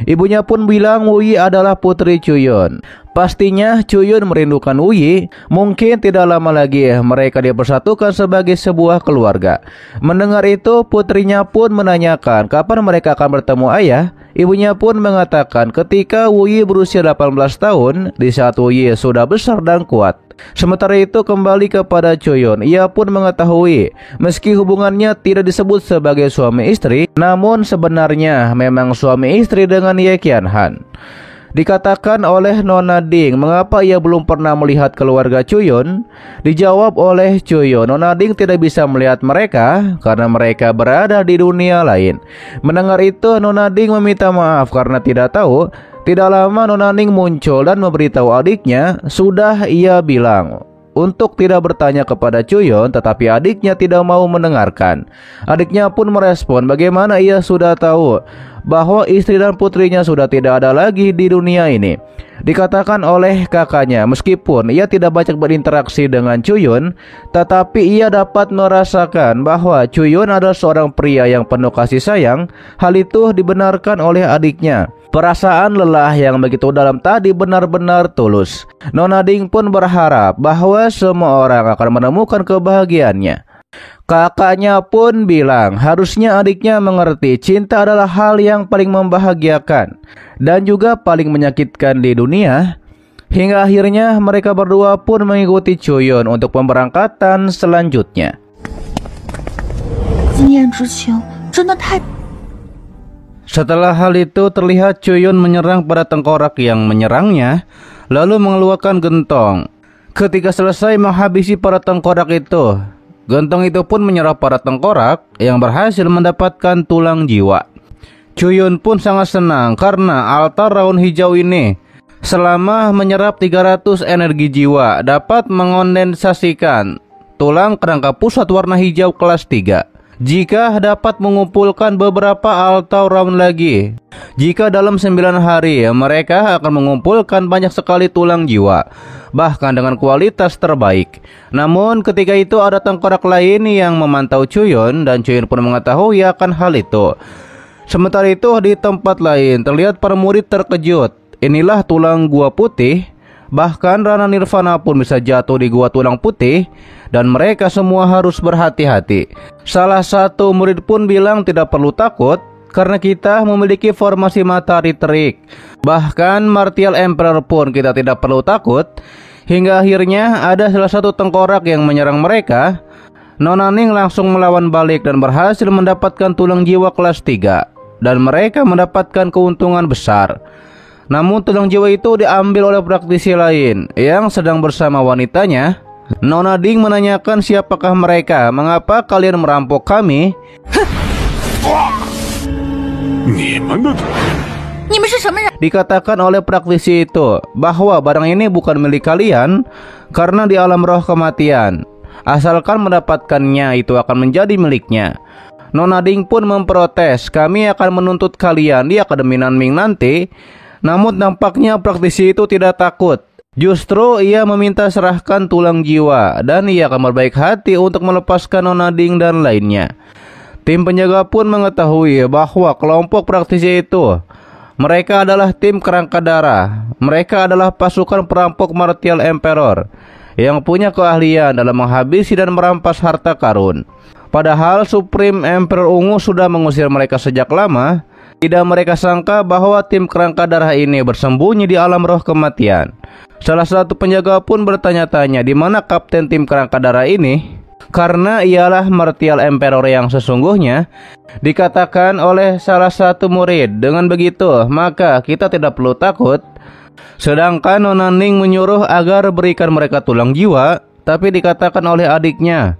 Ibunya pun bilang Wu Yi adalah putri Cuyun. Pastinya Cuyun merindukan Wu Yi. Mungkin tidak lama lagi mereka dipersatukan sebagai sebuah keluarga. Mendengar itu, putrinya pun menanyakan kapan mereka akan bertemu ayah. Ibunya pun mengatakan ketika Wu Yi berusia 18 tahun, di saat Wu Yi sudah besar dan kuat. Sementara itu kembali kepada Cuyun, ia pun mengetahui meski hubungannya tidak disebut sebagai suami istri, namun sebenarnya memang suami istri dengan Ye Qianhan. Dikatakan oleh Nona Ding mengapa ia belum pernah melihat keluarga Cuyun. Dijawab oleh Cuyun, Nona Ding tidak bisa melihat mereka karena mereka berada di dunia lain. Mendengar itu, Nona Ding meminta maaf karena tidak tahu. Tidak lama Nona Ning muncul dan memberitahu adiknya. Sudah ia bilang untuk tidak bertanya kepada Cuyun, tetapi adiknya tidak mau mendengarkan. Adiknya pun merespon bagaimana ia sudah tahu bahwa istri dan putrinya sudah tidak ada lagi di dunia ini. Dikatakan oleh kakaknya, meskipun ia tidak banyak berinteraksi dengan Cuyun, tetapi ia dapat merasakan bahwa Cuyun adalah seorang pria yang penuh kasih sayang. Hal itu dibenarkan oleh adiknya. Perasaan lelah yang begitu dalam tadi benar-benar tulus. Nona Ding pun berharap bahwa semua orang akan menemukan kebahagiaannya. Kakaknya pun bilang harusnya adiknya mengerti cinta adalah hal yang paling membahagiakan dan juga paling menyakitkan di dunia. Hingga akhirnya mereka berdua pun mengikuti Cuyun untuk pemberangkatan selanjutnya. Setelah hal itu terlihat Cuyun menyerang pada tengkorak yang menyerangnya, lalu mengeluarkan gentong. Ketika selesai menghabisi para tengkorak itu, gentong itu pun menyerang para tengkorak yang berhasil mendapatkan tulang jiwa. Cuyun pun sangat senang karena altar raun hijau ini selama menyerap 300 energi jiwa dapat mengondensasikan tulang kerangka pusat warna hijau kelas 3. Jika dapat mengumpulkan beberapa altar raun lagi, jika dalam 9 hari mereka akan mengumpulkan banyak sekali tulang jiwa, bahkan dengan kualitas terbaik. Namun ketika itu ada tengkorak lain yang memantau Cuyun dan Cuyun pun mengetahui akan hal itu. Sementara itu di tempat lain terlihat para murid terkejut. Inilah tulang gua putih. Bahkan Rana Nirvana pun bisa jatuh di gua tulang putih dan mereka semua harus berhati-hati. Salah satu murid pun bilang tidak perlu takut karena kita memiliki formasi matahari terik. Bahkan Martial Emperor pun kita tidak perlu takut. Hingga akhirnya ada salah satu tengkorak yang menyerang mereka. Nona Ning langsung melawan balik dan berhasil mendapatkan tulang jiwa kelas 3 dan mereka mendapatkan keuntungan besar. Namun tulang jiwa itu diambil oleh praktisi lain yang sedang bersama wanitanya. Nona Ding menanyakan siapakah mereka, mengapa kalian merampok kami? Dikatakan oleh praktisi itu bahwa barang ini bukan milik kalian karena di alam roh kematian. Asalkan mendapatkannya itu akan menjadi miliknya. Nona Ding pun memprotes, kami akan menuntut kalian di Akademi Nanming nanti. Namun nampaknya praktisi itu tidak takut. Justru ia meminta serahkan tulang jiwa dan ia akan berbaik hati untuk melepaskan Nona Ding dan lainnya. Tim penjaga pun mengetahui bahwa kelompok praktisi itu, mereka adalah tim kerangka darah. Mereka adalah pasukan perampok Martial Emperor yang punya keahlian dalam menghabisi dan merampas harta karun. Padahal Supreme Emperor Ungu sudah mengusir mereka sejak lama. Tidak mereka sangka bahwa tim kerangka darah ini bersembunyi di alam roh kematian. Salah satu penjaga pun bertanya-tanya di mana kapten tim kerangka darah ini. karena ialah Martial Emperor yang sesungguhnya, dikatakan oleh salah satu murid. Dengan begitu, maka kita tidak perlu takut. Sedangkan Nona Ning menyuruh agar berikan mereka tulang jiwa, tapi dikatakan oleh adiknya,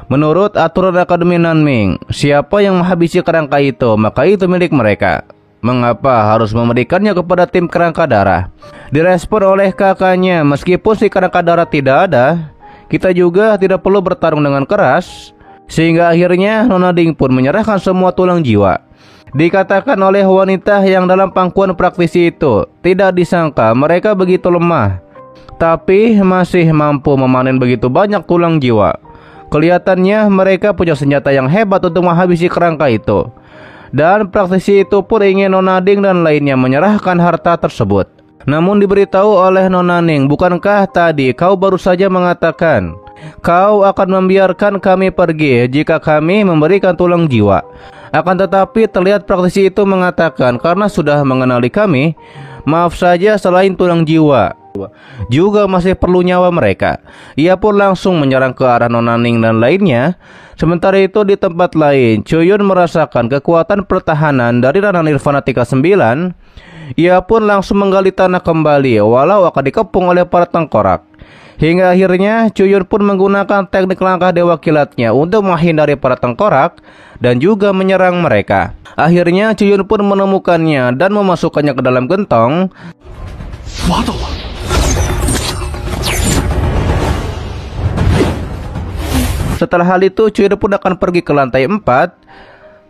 menurut aturan Akademi Nanming, siapa yang menghabisi kerangka itu, maka itu milik mereka. Mengapa harus memberikannya kepada tim kerangka darah? Direspon oleh kakaknya, meskipun si kerangka darah tidak ada, kita juga tidak perlu bertarung dengan keras. Sehingga akhirnya Nona Ning pun menyerahkan semua tulang jiwa. Dikatakan oleh wanita yang dalam pangkuan praktisi itu, tidak disangka mereka begitu lemah, tapi masih mampu memanen begitu banyak tulang jiwa. Kelihatannya mereka punya senjata yang hebat untuk menghabisi kerangka itu. Dan praktisi itu pun ingin Nona Ning dan lainnya menyerahkan harta tersebut. Namun diberitahu oleh Nona Ning, bukankah tadi kau baru saja mengatakan kau akan membiarkan kami pergi jika kami memberikan tulang jiwa? Akan tetapi terlihat praktisi itu mengatakan karena sudah mengenali kami, maaf saja selain tulang jiwa juga masih perlu nyawa mereka. Ia pun langsung menyerang ke arah Nona Ning dan lainnya. Sementara itu di tempat lain, Chuyun merasakan kekuatan pertahanan dari Rana Nirvana 39. Ia pun langsung menggali tanah kembali walau akan dikepung oleh para tengkorak. Hingga akhirnya Chuyun pun menggunakan teknik langkah dewa kilatnya untuk menghindari para tengkorak dan juga menyerang mereka. Akhirnya Chuyun pun menemukannya dan memasukkannya ke dalam gentong. Setelah hal itu, Chuyun pun akan pergi ke lantai 4.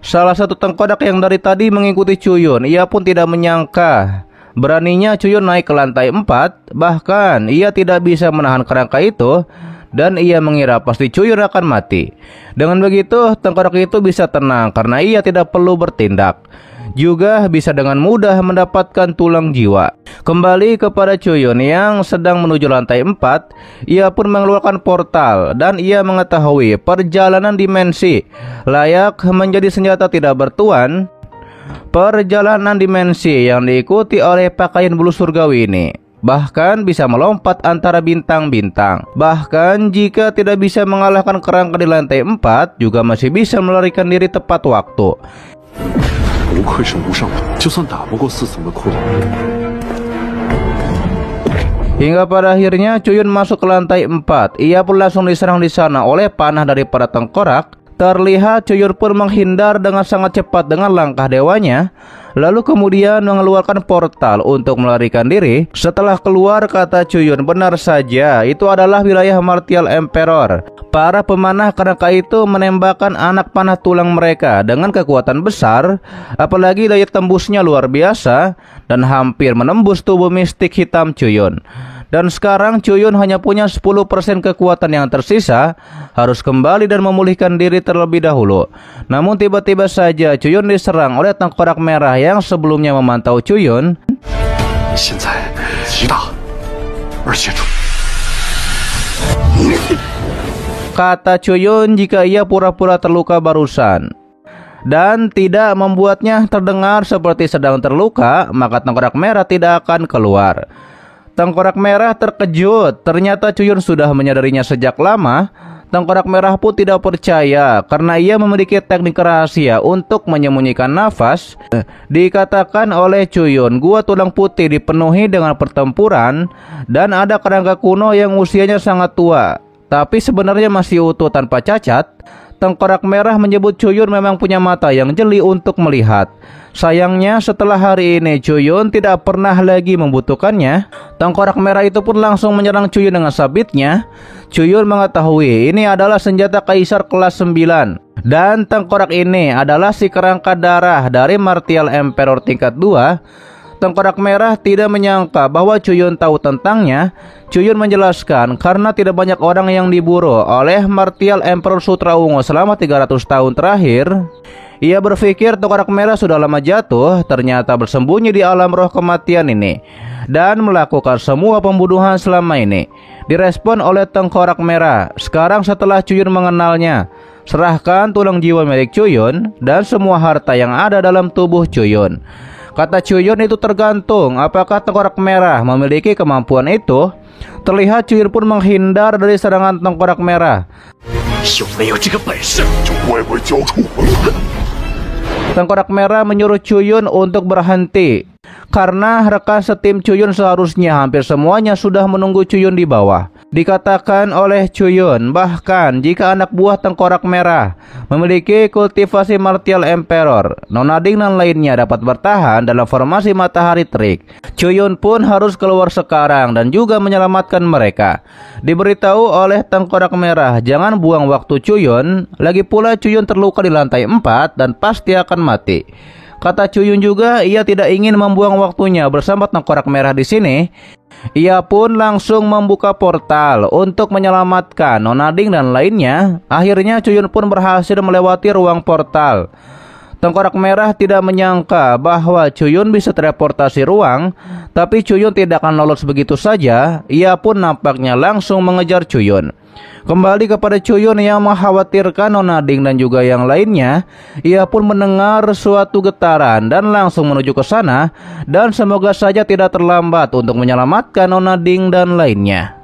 Salah satu tengkorak yang dari tadi mengikuti Chuyun, ia pun tidak menyangka beraninya Chuyun naik ke lantai 4. Bahkan ia tidak bisa menahan kerangka itu, dan ia mengira pasti Chuyun akan mati. Dengan begitu, tengkorak itu bisa tenang karena ia tidak perlu bertindak. Juga bisa dengan mudah mendapatkan tulang jiwa. Kembali kepada Chuyun yang sedang menuju lantai 4, ia pun mengeluarkan portal dan ia mengetahui perjalanan dimensi layak menjadi senjata tidak bertuan. Perjalanan dimensi yang diikuti oleh pakaian bulu surgawi ini bahkan bisa melompat antara bintang-bintang. Bahkan jika tidak bisa mengalahkan kerangka di lantai 4, juga masih bisa melarikan diri tepat waktu. 不愧是无上法，就算打不过4层的骷髅。 Hingga pada akhirnya Chuyun masuk ke lantai 4. Ia pun langsung diserang di sana oleh panah dari para tengkorak. Terlihat Chuyun pun menghindar dengan sangat cepat dengan langkah dewanya. Lalu kemudian mengeluarkan portal untuk melarikan diri. Setelah keluar, kata Chuyun, benar saja itu adalah wilayah Martial Emperor. Para pemanah kerangka itu menembakkan anak panah tulang mereka dengan kekuatan besar. Apalagi daya tembusnya luar biasa dan hampir menembus tubuh mistik hitam Chuyun. Dan sekarang Chuyun hanya punya 10% kekuatan yang tersisa, harus kembali dan memulihkan diri terlebih dahulu. Namun tiba-tiba saja Chuyun diserang oleh tengkorak merah yang sebelumnya memantau Chuyun. 现在极大，而且准。 Kata Chuyun jika ia pura-pura terluka barusan dan tidak membuatnya terdengar seperti sedang terluka, maka tengkorak merah tidak akan keluar. Tengkorak merah terkejut, ternyata Chuyun sudah menyadarinya sejak lama. Tengkorak merah pun tidak percaya karena ia memiliki teknik rahasia untuk menyembunyikan nafas. Dikatakan oleh Chuyun, gua tulang putih dipenuhi dengan pertempuran dan ada kerangka kuno yang usianya sangat tua, tapi sebenarnya masih utuh tanpa cacat. Tengkorak merah menyebut Chuyun memang punya mata yang jeli untuk melihat. Sayangnya setelah hari ini Chuyun tidak pernah lagi membutuhkannya. Tengkorak merah itu pun langsung menyerang Chuyun dengan sabitnya. Chuyun mengetahui ini adalah senjata kaisar kelas 9. Dan tengkorak ini adalah si kerangka darah dari Martial Emperor tingkat 2. Tengkorak merah tidak menyangka bahwa Chuyun tahu tentangnya. Chuyun menjelaskan karena tidak banyak orang yang diburu oleh Martial Emperor Sutra Ungu selama 300 tahun terakhir. Ia berpikir tengkorak merah sudah lama jatuh, ternyata bersembunyi di alam roh kematian ini dan melakukan semua pembunuhan selama ini. Direspon oleh tengkorak merah, sekarang setelah Chuyun mengenalnya, serahkan tulang jiwa milik Chuyun dan semua harta yang ada dalam tubuh Chuyun. Kata Chuyun itu tergantung apakah tengkorak merah memiliki kemampuan itu. Terlihat Chuyun pun menghindar dari serangan tengkorak merah. 有没有这个本事，就乖乖交出魂来。 Tengkorak Merah menyuruh Cuyun untuk berhenti karena rekan setim Cuyun seharusnya hampir semuanya sudah menunggu Cuyun di bawah. Dikatakan oleh Cuyun, bahkan jika anak buah Tengkorak Merah memiliki kultivasi martial emperor, Nona Ding dan lainnya dapat bertahan dalam formasi matahari terik, Cuyun pun harus keluar sekarang dan juga menyelamatkan mereka. Diberitahu oleh Tengkorak Merah jangan buang waktu Cuyun, lagi pula Cuyun terluka di lantai 4 dan pasti akan mati. Kata Cuyun juga ia tidak ingin membuang waktunya bersama Tengkorak Merah di sini. Ia pun langsung membuka portal untuk menyelamatkan Nona Ding dan lainnya. Akhirnya Cuyun pun berhasil melewati ruang portal. Tengkorak Merah tidak menyangka bahwa Cuyun bisa teleportasi ruang, tapi Cuyun tidak akan lolos begitu saja. Ia pun nampaknya langsung mengejar Cuyun. Kembali kepada Cuyun yang mengkhawatirkan Nona Ding dan juga yang lainnya, ia pun mendengar suatu getaran dan langsung menuju ke sana, dan semoga saja tidak terlambat untuk menyelamatkan Nona Ding dan lainnya.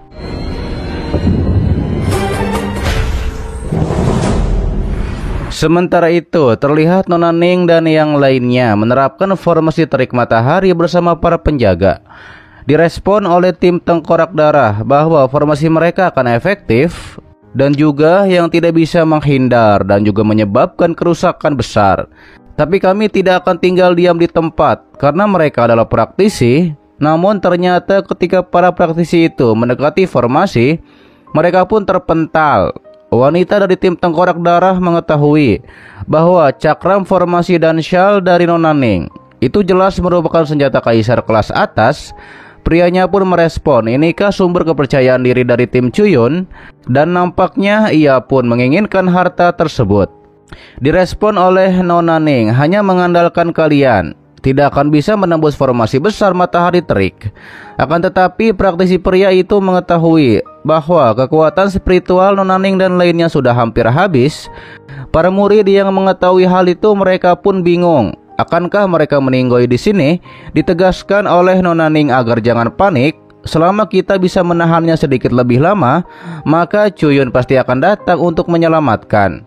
Sementara itu, terlihat Nona Ning dan yang lainnya menerapkan formasi terik matahari bersama para penjaga. Direspon oleh tim Tengkorak Darah bahwa formasi mereka akan efektif dan juga yang tidak bisa menghindar dan juga menyebabkan kerusakan besar. Tapi kami tidak akan tinggal diam di tempat karena mereka adalah praktisi. Namun ternyata ketika para praktisi itu mendekati formasi, mereka pun terpental. Wanita dari tim Tengkorak Darah mengetahui bahwa cakram formasi dan syal dari Nona Ning itu jelas merupakan senjata kaisar kelas atas. Prianya pun merespon, inikah sumber kepercayaan diri dari tim Cuyun, dan nampaknya ia pun menginginkan harta tersebut. Direspon oleh Nona Ning, hanya mengandalkan kalian tidak akan bisa menembus formasi besar matahari terik. Akan tetapi praktisi pria itu mengetahui bahwa kekuatan spiritual Nona Ning dan lainnya sudah hampir habis. Para murid yang mengetahui hal itu mereka pun bingung. Akankah mereka meninggoy di sini? Ditegaskan oleh Nona Ning agar jangan panik. Selama kita bisa menahannya sedikit lebih lama, maka Cuyun pasti akan datang untuk menyelamatkan.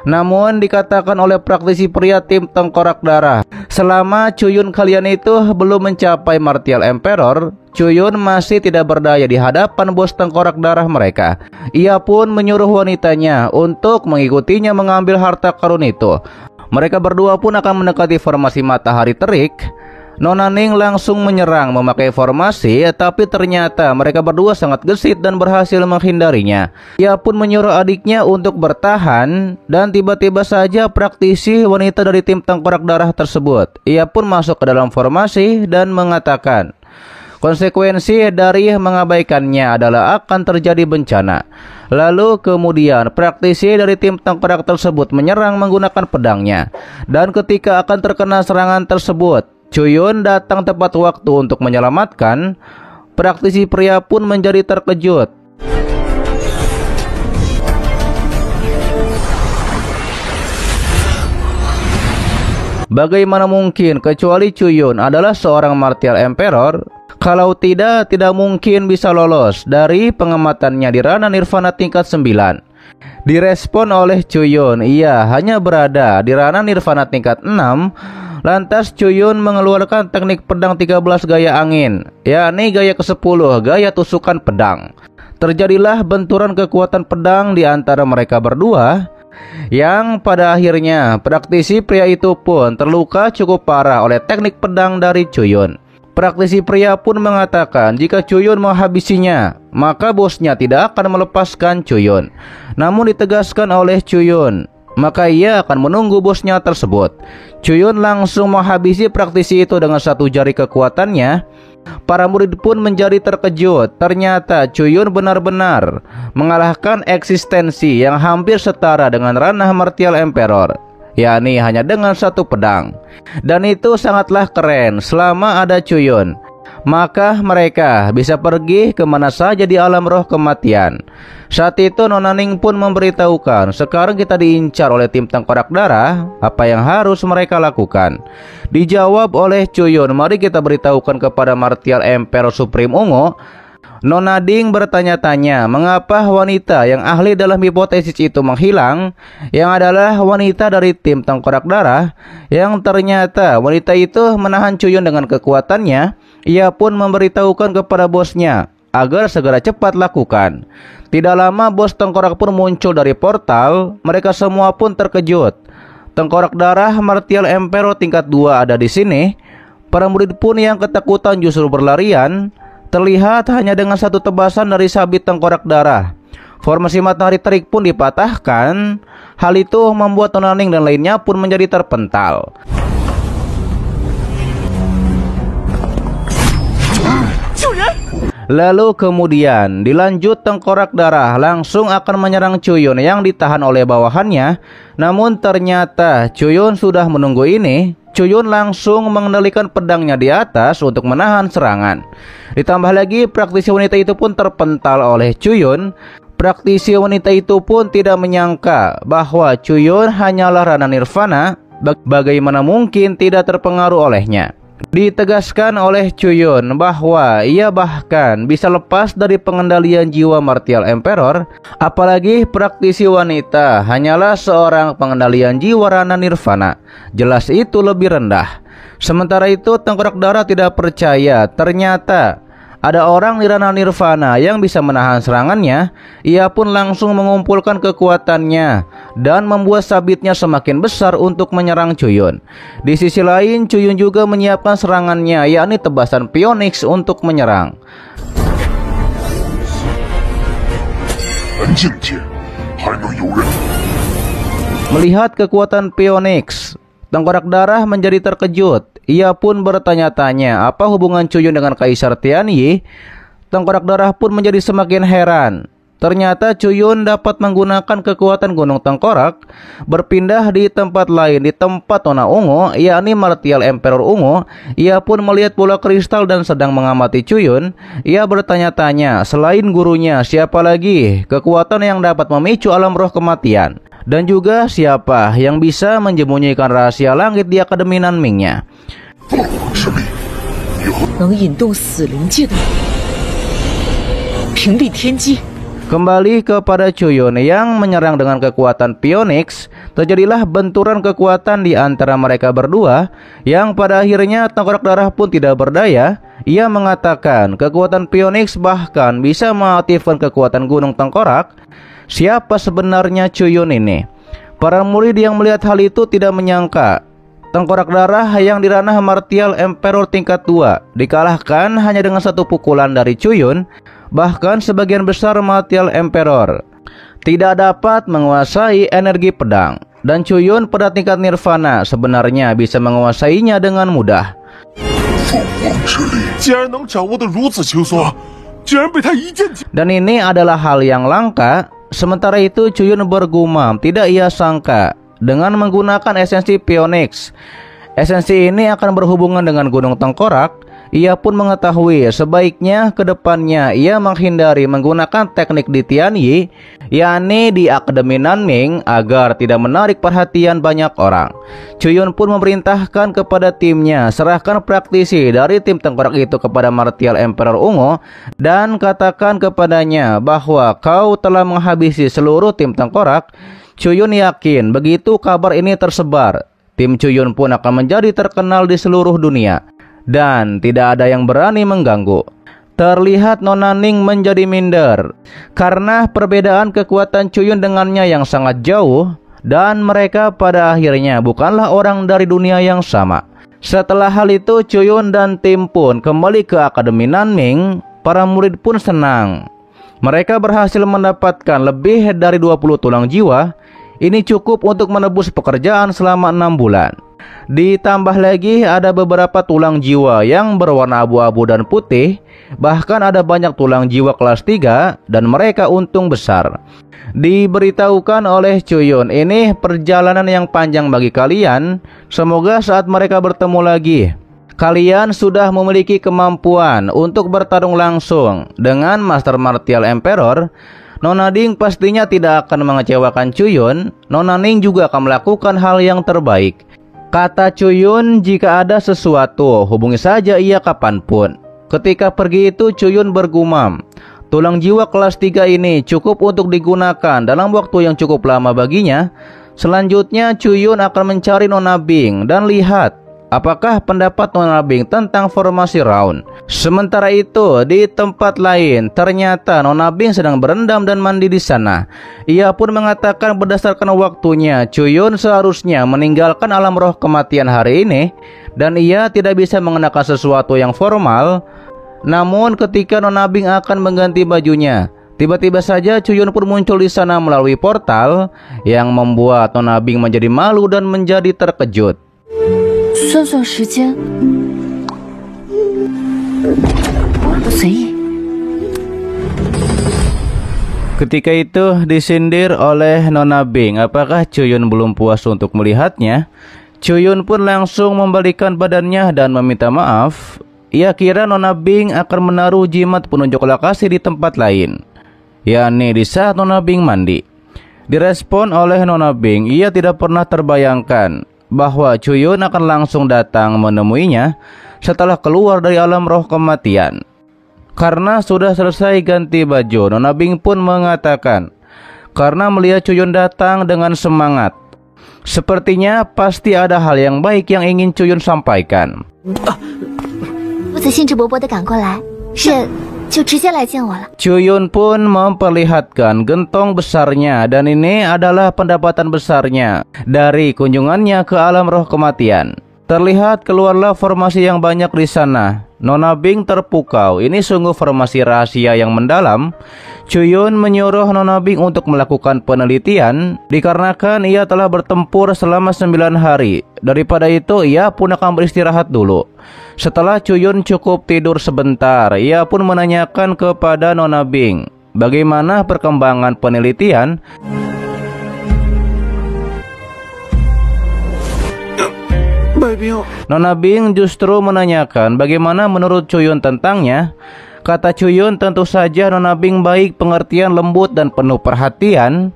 Namun dikatakan oleh praktisi pria tim Tengkorak Darah, selama Cuyun kalian itu belum mencapai martial emperor, Cuyun masih tidak berdaya di hadapan bos Tengkorak Darah mereka. Ia pun menyuruh wanitanya untuk mengikutinya mengambil harta karun itu. Mereka berdua pun akan mendekati formasi matahari terik. Nona Ning langsung menyerang memakai formasi, tapi ternyata mereka berdua sangat gesit dan berhasil menghindarinya. Ia pun menyuruh adiknya untuk bertahan, dan tiba-tiba saja praktisi wanita dari tim Tengkorak Darah tersebut. Ia pun masuk ke dalam formasi dan mengatakan, konsekuensi dari mengabaikannya adalah akan terjadi bencana. Lalu kemudian praktisi dari tim Tengkorak tersebut menyerang menggunakan pedangnya. Dan ketika akan terkena serangan tersebut, Cuyun datang tepat waktu untuk menyelamatkan. Praktisi pria pun menjadi terkejut. Bagaimana mungkin kecuali Cuyun adalah seorang martial emperor? Kalau tidak mungkin bisa lolos dari pengamatannya di ranah nirvana tingkat 9. Direspon oleh Cuyun, ia hanya berada di ranah nirvana tingkat 6. Lantas Cuyun mengeluarkan teknik pedang 13 gaya angin, yakni gaya ke-10, gaya tusukan pedang. Terjadilah benturan kekuatan pedang di antara mereka berdua, yang pada akhirnya praktisi pria itu pun terluka cukup parah oleh teknik pedang dari Cuyun. Praktisi pria pun mengatakan jika Cuyun menghabisinya, maka bosnya tidak akan melepaskan Cuyun. Namun ditegaskan oleh Cuyun, maka ia akan menunggu bosnya tersebut. Cuyun langsung menghabisi praktisi itu dengan satu jari kekuatannya. Para murid pun menjadi terkejut. Ternyata Cuyun benar-benar mengalahkan eksistensi yang hampir setara dengan ranah martial emperor, yakni hanya dengan satu pedang. Dan itu sangatlah keren. Selama ada Cuyun, maka mereka bisa pergi kemana saja di alam roh kematian. Saat itu Nona Ning pun memberitahukan, sekarang kita diincar oleh tim Tengkorak Darah, apa yang harus mereka lakukan? Dijawab oleh Cuyun, mari kita beritahukan kepada Martial Emperor Supreme Ungu Nona Ding bertanya-tanya mengapa wanita yang ahli dalam hipotesis itu menghilang, yang adalah wanita dari tim tengkorak darah, yang ternyata wanita itu menahan Chuyun dengan kekuatannya. Ia pun memberitahukan kepada bosnya agar segera cepat lakukan. Tidak lama bos tengkorak pun muncul dari portal. Mereka semua pun terkejut. Tengkorak darah Martial Emperor tingkat 2 ada di sini. Para murid pun yang ketakutan justru berlarian. Terlihat hanya dengan satu tebasan dari sabit tengkorak darah, formasi matahari terik pun dipatahkan. Hal itu membuat Nona Ning dan lainnya pun menjadi terpental. Lalu kemudian dilanjut tengkorak darah langsung akan menyerang Chuyun yang ditahan oleh bawahannya. Namun ternyata Chuyun sudah menunggu ini. Chuyun langsung mengendalikan pedangnya di atas untuk menahan serangan. Ditambah lagi praktisi wanita itu pun terpental oleh Chuyun. Praktisi wanita itu pun tidak menyangka bahwa Chuyun hanyalah Rana Nirvana. Bagaimana mungkin tidak terpengaruh olehnya. Ditegaskan oleh Chuyun bahwa ia bahkan bisa lepas dari pengendalian jiwa Martial Emperor. Apalagi praktisi wanita hanyalah seorang pengendalian jiwa Rana Nirvana. Jelas itu lebih rendah. Sementara itu tengkorak darah tidak percaya ternyata ada orang di Rana Nirvana yang bisa menahan serangannya. Ia pun langsung mengumpulkan kekuatannya dan membuat sabitnya semakin besar untuk menyerang Chuyun. Di sisi lain Chuyun juga menyiapkan serangannya, yakni tebasan Phoenix untuk menyerang. Melihat kekuatan Phoenix, tengkorak darah menjadi terkejut. Ia pun bertanya-tanya apa hubungan Chuyun dengan Kaisar Tianyi. Tengkorak darah pun menjadi semakin heran. Ternyata Chuyun dapat menggunakan kekuatan Gunung Tengkorak berpindah di tempat lain, di tempat Nona Ungu, yakni Martial Emperor Ungu. Ia pun melihat bola kristal dan sedang mengamati Chuyun. Ia bertanya-tanya, selain gurunya, siapa lagi kekuatan yang dapat memicu alam roh kematian? Dan juga siapa yang bisa menyembunyikan rahasia langit di Akademi Nanmingnya? 能引动死灵界的屏蔽天机。 Kembali kepada Chuyun yang menyerang dengan kekuatan Phoenix. Terjadilah benturan kekuatan di antara mereka berdua, yang pada akhirnya tengkorak darah pun tidak berdaya. Ia mengatakan kekuatan Phoenix bahkan bisa mengaktifkan kekuatan Gunung Tengkorak. Siapa sebenarnya Chuyun ini? Para murid yang melihat hal itu tidak menyangka tengkorak darah yang di ranah Martial Emperor tingkat 2 dikalahkan hanya dengan satu pukulan dari Chuyun. Bahkan sebagian besar Martial Emperor tidak dapat menguasai energi pedang. Dan Chuyun pada tingkat Nirvana sebenarnya bisa menguasainya dengan mudah. Dan ini adalah hal yang langka. Sementara itu Chuyun bergumam tidak ia sangka dengan menggunakan esensi Phoenix. Esensi ini akan berhubungan dengan Gunung Tengkorak. Ia pun mengetahui sebaiknya ke depannya ia menghindari menggunakan teknik di Tianyi, yakni di Akademi Nanming, agar tidak menarik perhatian banyak orang. Chuyun pun memerintahkan kepada timnya, serahkan praktisi dari tim tengkorak itu kepada Martial Emperor Ungu dan katakan kepadanya bahwa kau telah menghabisi seluruh tim tengkorak. Chuyun yakin begitu kabar ini tersebar, tim Chuyun pun akan menjadi terkenal di seluruh dunia. Dan tidak ada yang berani mengganggu. Terlihat Nona Ning menjadi minder karena perbedaan kekuatan Chuyun dengannya yang sangat jauh. Dan mereka pada akhirnya bukanlah orang dari dunia yang sama. Setelah hal itu Chuyun dan tim pun kembali ke Akademi Nanming. Para murid pun senang. Mereka berhasil mendapatkan lebih dari 20 tulang jiwa. Ini cukup untuk menebus pekerjaan selama 6 bulan. Ditambah lagi ada beberapa tulang jiwa yang berwarna abu-abu dan putih. Bahkan ada banyak tulang jiwa kelas 3 dan mereka untung besar. Diberitahukan oleh Chuyun, ini perjalanan yang panjang bagi kalian. Semoga saat mereka bertemu lagi, kalian sudah memiliki kemampuan untuk bertarung langsung dengan Master Martial Emperor. Nona Ding pastinya tidak akan mengecewakan Chuyun. Nona Ning juga akan melakukan hal yang terbaik. Kata Chuyun, jika ada sesuatu, hubungi saja ia kapanpun. Ketika pergi itu Cuyun bergumam, tulang jiwa kelas 3 ini cukup untuk digunakan dalam waktu yang cukup lama baginya. Selanjutnya Cuyun akan mencari Nona Bing dan lihat apakah pendapat Nona Bing tentang formasi round. Sementara itu di tempat lain ternyata Nona Bing sedang berendam dan mandi di sana. Ia pun mengatakan berdasarkan waktunya Cuyun seharusnya meninggalkan alam roh kematian hari ini dan ia tidak bisa mengenakan sesuatu yang formal. Namun ketika Nona Bing akan mengganti bajunya, tiba-tiba saja Cuyun pun muncul di sana melalui portal yang membuat Nona Bing menjadi malu dan menjadi terkejut. 算算时间，不随意。 Ketika itu disindir oleh Nona Bing, apakah Cuyun belum puas untuk melihatnya? Cuyun pun langsung membalikan badannya dan meminta maaf. Ia kira Nona Bing akan menaruh jimat penunjuk lokasi di tempat lain, yakni di saat Nona Bing mandi. Direspon oleh Nona Bing, ia tidak pernah terbayangkan bahwa Cuyun akan langsung datang menemuinya setelah keluar dari alam roh kematian. Karena sudah selesai ganti baju, Nona Bing pun mengatakan, karena melihat Cuyun datang dengan semangat, sepertinya pasti ada hal yang baik yang ingin Cuyun sampaikan. 不子兴致勃勃地赶过来，是就直接来见我了。 Cuyun pun memperlihatkan gentong besarnya dan ini adalah pendapatan besarnya dari kunjungannya ke alam roh kematian. Terlihat keluarlah formasi yang banyak di sana. Nona Bing terpukau, ini sungguh formasi rahasia yang mendalam. Cuyun menyuruh Nona Bing untuk melakukan penelitian dikarenakan ia telah bertempur selama 9 hari. Daripada itu ia pun akan beristirahat dulu. Setelah Cuyun cukup tidur sebentar, ia pun menanyakan kepada Nona Bing bagaimana perkembangan penelitian. Nona Bing justru menanyakan bagaimana menurut Cuyun tentangnya. Kata Cuyun, tentu saja Nona Bing baik, pengertian, lembut dan penuh perhatian.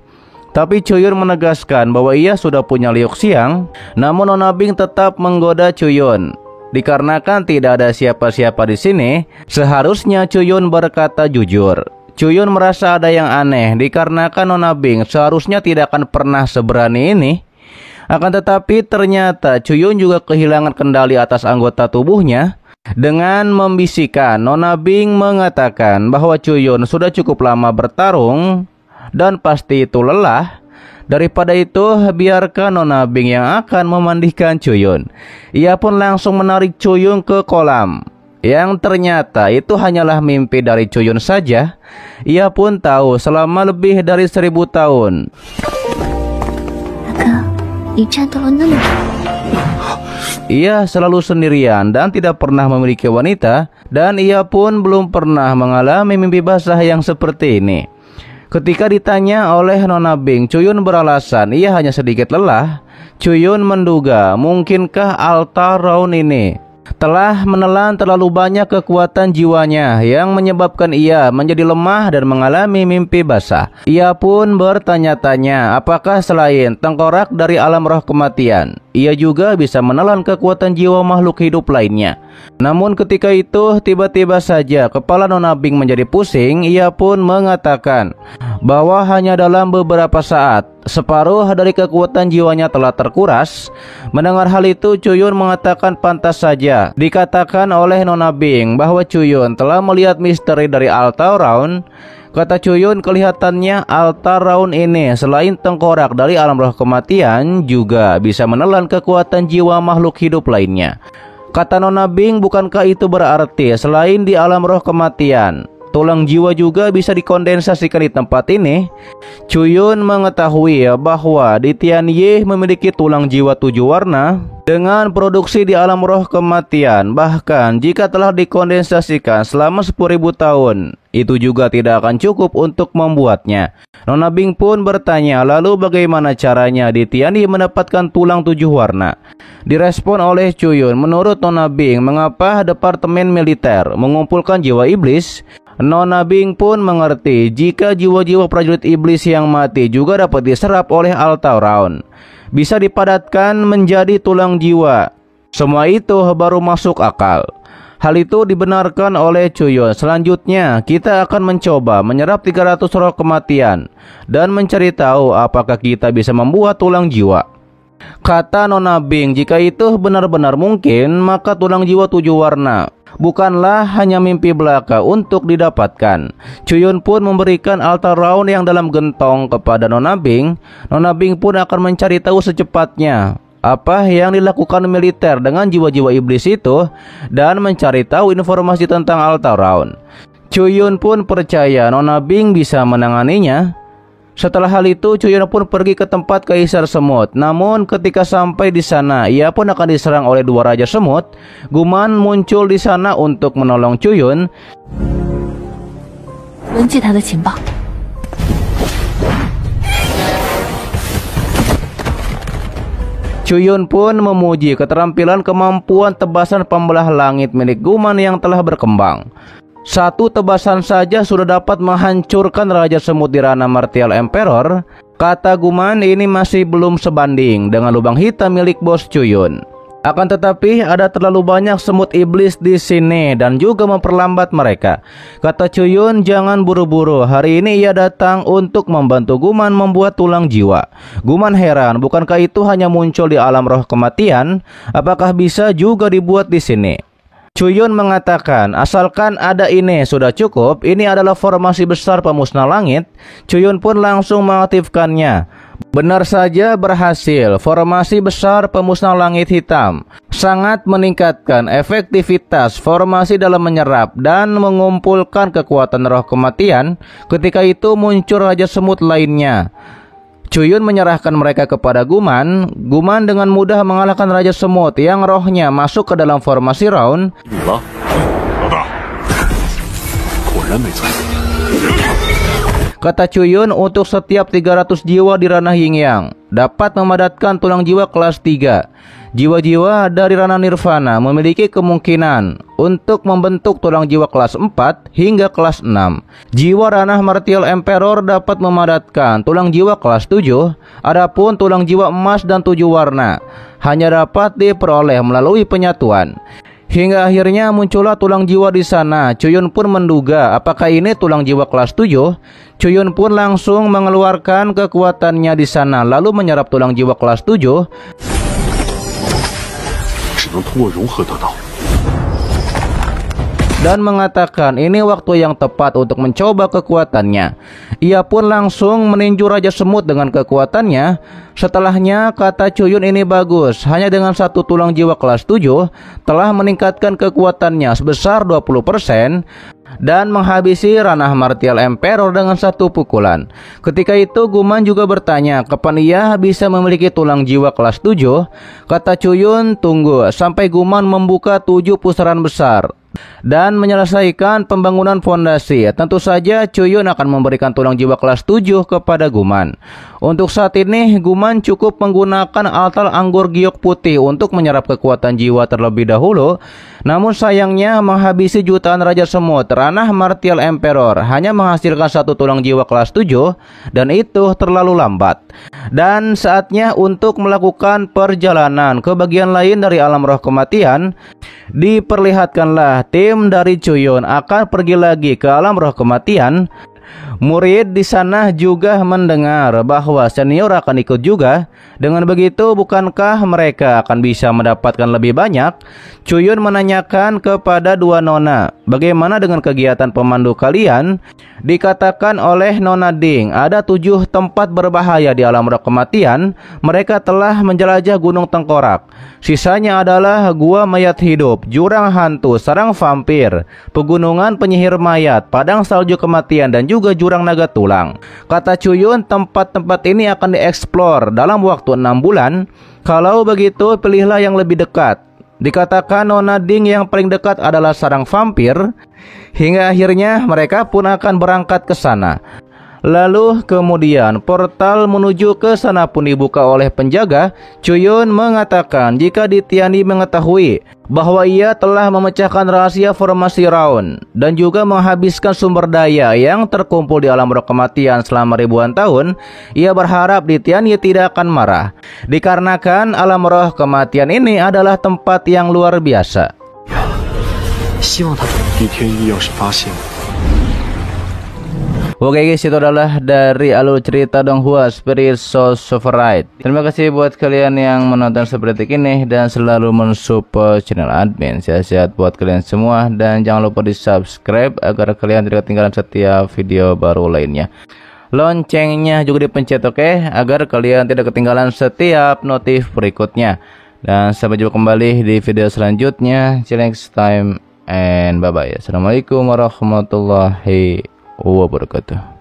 Tapi Cuyun menegaskan bahwa ia sudah punya liuk siang. Namun Nona Bing tetap menggoda Cuyun. Dikarenakan tidak ada siapa-siapa di sini, seharusnya Cuyun berkata jujur. Cuyun merasa ada yang aneh dikarenakan Nona Bing seharusnya tidak akan pernah seberani ini. Akan tetapi ternyata Cuyun juga kehilangan kendali atas anggota tubuhnya. Dengan membisikkan, Nona Bing mengatakan bahwa Cuyun sudah cukup lama bertarung dan pasti itu lelah. Daripada itu, biarkan Nona Bing yang akan memandikan Cuyun. Ia pun langsung menarik Cuyun ke kolam. Yang ternyata itu hanyalah mimpi dari Cuyun saja. Ia pun tahu selama lebih dari 1000 tahun. 你战斗了那么久， Ia selalu sendirian dan tidak pernah memiliki wanita, dan ia pun belum pernah mengalami mimpi basah yang seperti ini. Ketika ditanya oleh Nona Bing, Cuyun beralasan ia hanya sedikit lelah. Cuyun menduga mungkinkah altar Raun ini telah menelan terlalu banyak kekuatan jiwanya yang menyebabkan ia menjadi lemah dan mengalami mimpi basah. Ia pun bertanya-tanya apakah selain tengkorak dari alam roh kematian, ia juga bisa menelan kekuatan jiwa makhluk hidup lainnya. Namun ketika itu tiba-tiba saja kepala Nona Bing menjadi pusing. Ia pun mengatakan bahwa hanya dalam beberapa saat separuh dari kekuatan jiwanya telah terkuras. Mendengar hal itu, Cuyun mengatakan pantas saja dikatakan oleh Nona Bing bahwa Cuyun telah melihat misteri dari altar Raun. Kata Cuyun, kelihatannya altar Raun ini selain tengkorak dari alam roh kematian juga bisa menelan kekuatan jiwa makhluk hidup lainnya. Kata Nona Bing, bukankah itu berarti selain di alam roh kematian, tulang jiwa juga bisa dikondensasikan di tempat ini? Cuyun mengetahui bahwa di Tianye memiliki tulang jiwa 7 warna dengan produksi di alam roh kematian. Bahkan jika telah dikondensasikan selama 10.000 tahun, itu juga tidak akan cukup untuk membuatnya. Nona Bing pun bertanya, lalu bagaimana caranya di Tianye mendapatkan tulang 7 warna? Direspon oleh Cuyun, menurut Nona Bing, mengapa Departemen Militer mengumpulkan jiwa iblis? Nona Bing pun mengerti jika jiwa-jiwa prajurit iblis yang mati juga dapat diserap oleh altar Raun, bisa dipadatkan menjadi tulang jiwa. Semua itu baru masuk akal. Hal itu dibenarkan oleh Chuyun. Selanjutnya, kita akan mencoba menyerap 300 roh kematian dan mencari tahu apakah kita bisa membuat tulang jiwa. Kata Nona Bing, jika itu benar-benar mungkin, maka tulang jiwa 7 warna bukanlah hanya mimpi belaka untuk didapatkan. Chuyun pun memberikan altar round yang dalam gentong kepada Nona Bing. Nona Bing pun akan mencari tahu secepatnya apa yang dilakukan militer dengan jiwa-jiwa iblis itu dan mencari tahu informasi tentang altar round. Chuyun pun percaya Nona Bing bisa menanganinya. Setelah hal itu, Chuyun pun pergi ke tempat Kaisar Semut. Namun ketika sampai di sana, ia pun akan diserang oleh 2 Raja Semut. Guman muncul di sana untuk menolong Chuyun. 文记他的情报。 Chuyun pun memuji keterampilan kemampuan tebasan pembelah langit milik Guman yang telah berkembang. Satu tebasan saja sudah dapat menghancurkan Raja Semut di ranah Martial Emperor. Kata Guman, ini masih belum sebanding dengan lubang hitam milik bos Chuyun. Akan tetapi ada terlalu banyak semut iblis di sini dan juga memperlambat mereka. Kata Chuyun, jangan buru-buru. Hari ini ia datang untuk membantu Guman membuat tulang jiwa. Guman heran, bukankah itu hanya muncul di alam roh kematian? Apakah bisa juga dibuat di sini? Chuyun mengatakan, asalkan ada ini sudah cukup. Ini adalah formasi besar pemusnah langit. Chuyun pun langsung mengaktifkannya. Benar saja berhasil. Formasi besar pemusnah langit hitam sangat meningkatkan efektivitas formasi dalam menyerap dan mengumpulkan kekuatan roh kematian. Ketika itu muncul Raja Semut lainnya. Chuyun menyerahkan mereka kepada Guman. Guman dengan mudah mengalahkan Raja Semut yang rohnya masuk ke dalam formasi round. 你了，老大，果然没错。 Kata Chuyun, untuk setiap 300 jiwa di ranah Yin Yang dapat memadatkan tulang jiwa kelas 3. Jiwa-jiwa dari ranah Nirvana memiliki kemungkinan untuk membentuk tulang jiwa kelas 4 hingga kelas 6. Jiwa ranah Martial Emperor dapat memadatkan tulang jiwa kelas 7. Adapun tulang jiwa emas dan 7 warna hanya dapat diperoleh melalui penyatuan. Hingga akhirnya muncullah tulang jiwa di sana. Chuyun pun menduga apakah ini tulang jiwa kelas 7. Chuyun pun langsung mengeluarkan kekuatannya di sana lalu menyerap tulang jiwa kelas 7. 只能通过融合得到。 Dan mengatakan ini waktu yang tepat untuk mencoba kekuatannya. Ia pun langsung meninju Raja Semut dengan kekuatannya. Setelahnya, kata Chuyun, ini bagus. Hanya dengan satu tulang jiwa kelas 7 telah meningkatkan kekuatannya sebesar 20% dan menghabisi ranah Martial Emperor dengan satu pukulan. Ketika itu Guman juga bertanya kapan ia bisa memiliki tulang jiwa kelas 7. Kata Chuyun, tunggu sampai Guman membuka 7 pusaran besar dan menyelesaikan pembangunan fondasi. Tentu saja Chuyun akan memberikan tulang jiwa kelas 7 kepada Guman. Untuk saat ini Guman cukup menggunakan altar anggur giok putih untuk menyerap kekuatan jiwa terlebih dahulu. Namun sayangnya menghabisi jutaan Raja Semut ranah Martial Emperor hanya menghasilkan satu tulang jiwa kelas 7 dan itu terlalu lambat. Dan saatnya untuk melakukan perjalanan ke bagian lain dari alam roh kematian. Diperlihatkanlah tim dari Chuyun akan pergi lagi ke alam roh kematian. Murid di sana juga mendengar bahwa senior akan ikut juga. Dengan begitu, bukankah mereka akan bisa mendapatkan lebih banyak? Chuyun menanyakan kepada 2 nona, bagaimana dengan kegiatan pemandu kalian? Dikatakan oleh Nona Ding, ada 7 tempat berbahaya di alam roh kematian. Mereka telah menjelajah Gunung Tengkorak. Sisanya adalah Gua Mayat Hidup, Jurang Hantu, Sarang Vampir, Pegunungan Penyihir Mayat, Padang Salju Kematian, dan juga Jurang Naga Tulang. Kata Chuyun, tempat-tempat ini akan dieksplor dalam waktu 6 bulan. Kalau begitu, pilihlah yang lebih dekat. Dikatakan Nona Ding yang paling dekat adalah Sarang Vampir. Hingga akhirnya mereka pun akan berangkat ke sana. Lalu kemudian portal menuju ke sana pun dibuka oleh penjaga. Chuyun mengatakan jika Ditiani mengetahui bahwa ia telah memecahkan rahasia formasi round dan juga menghabiskan sumber daya yang terkumpul di alam roh kematian selama ribuan tahun, ia berharap Ditiani tidak akan marah. Dikarenakan alam roh kematian ini adalah tempat yang luar biasa. 希望他李天一要是发现了。 Oke guys, itu adalah dari alur cerita Donghua Spirit Soul Favorite. Terima kasih buat kalian yang menonton seperti ini dan selalu mensupport channel admin. Sehat-sehat buat kalian semua dan jangan lupa di subscribe agar kalian tidak ketinggalan setiap video baru lainnya. Loncengnya juga dipencet, oke, agar kalian tidak ketinggalan setiap notif berikutnya. Dan sampai jumpa kembali di video selanjutnya. See you next time and bye bye. Assalamualaikum warahmatullahi wabarakatuh.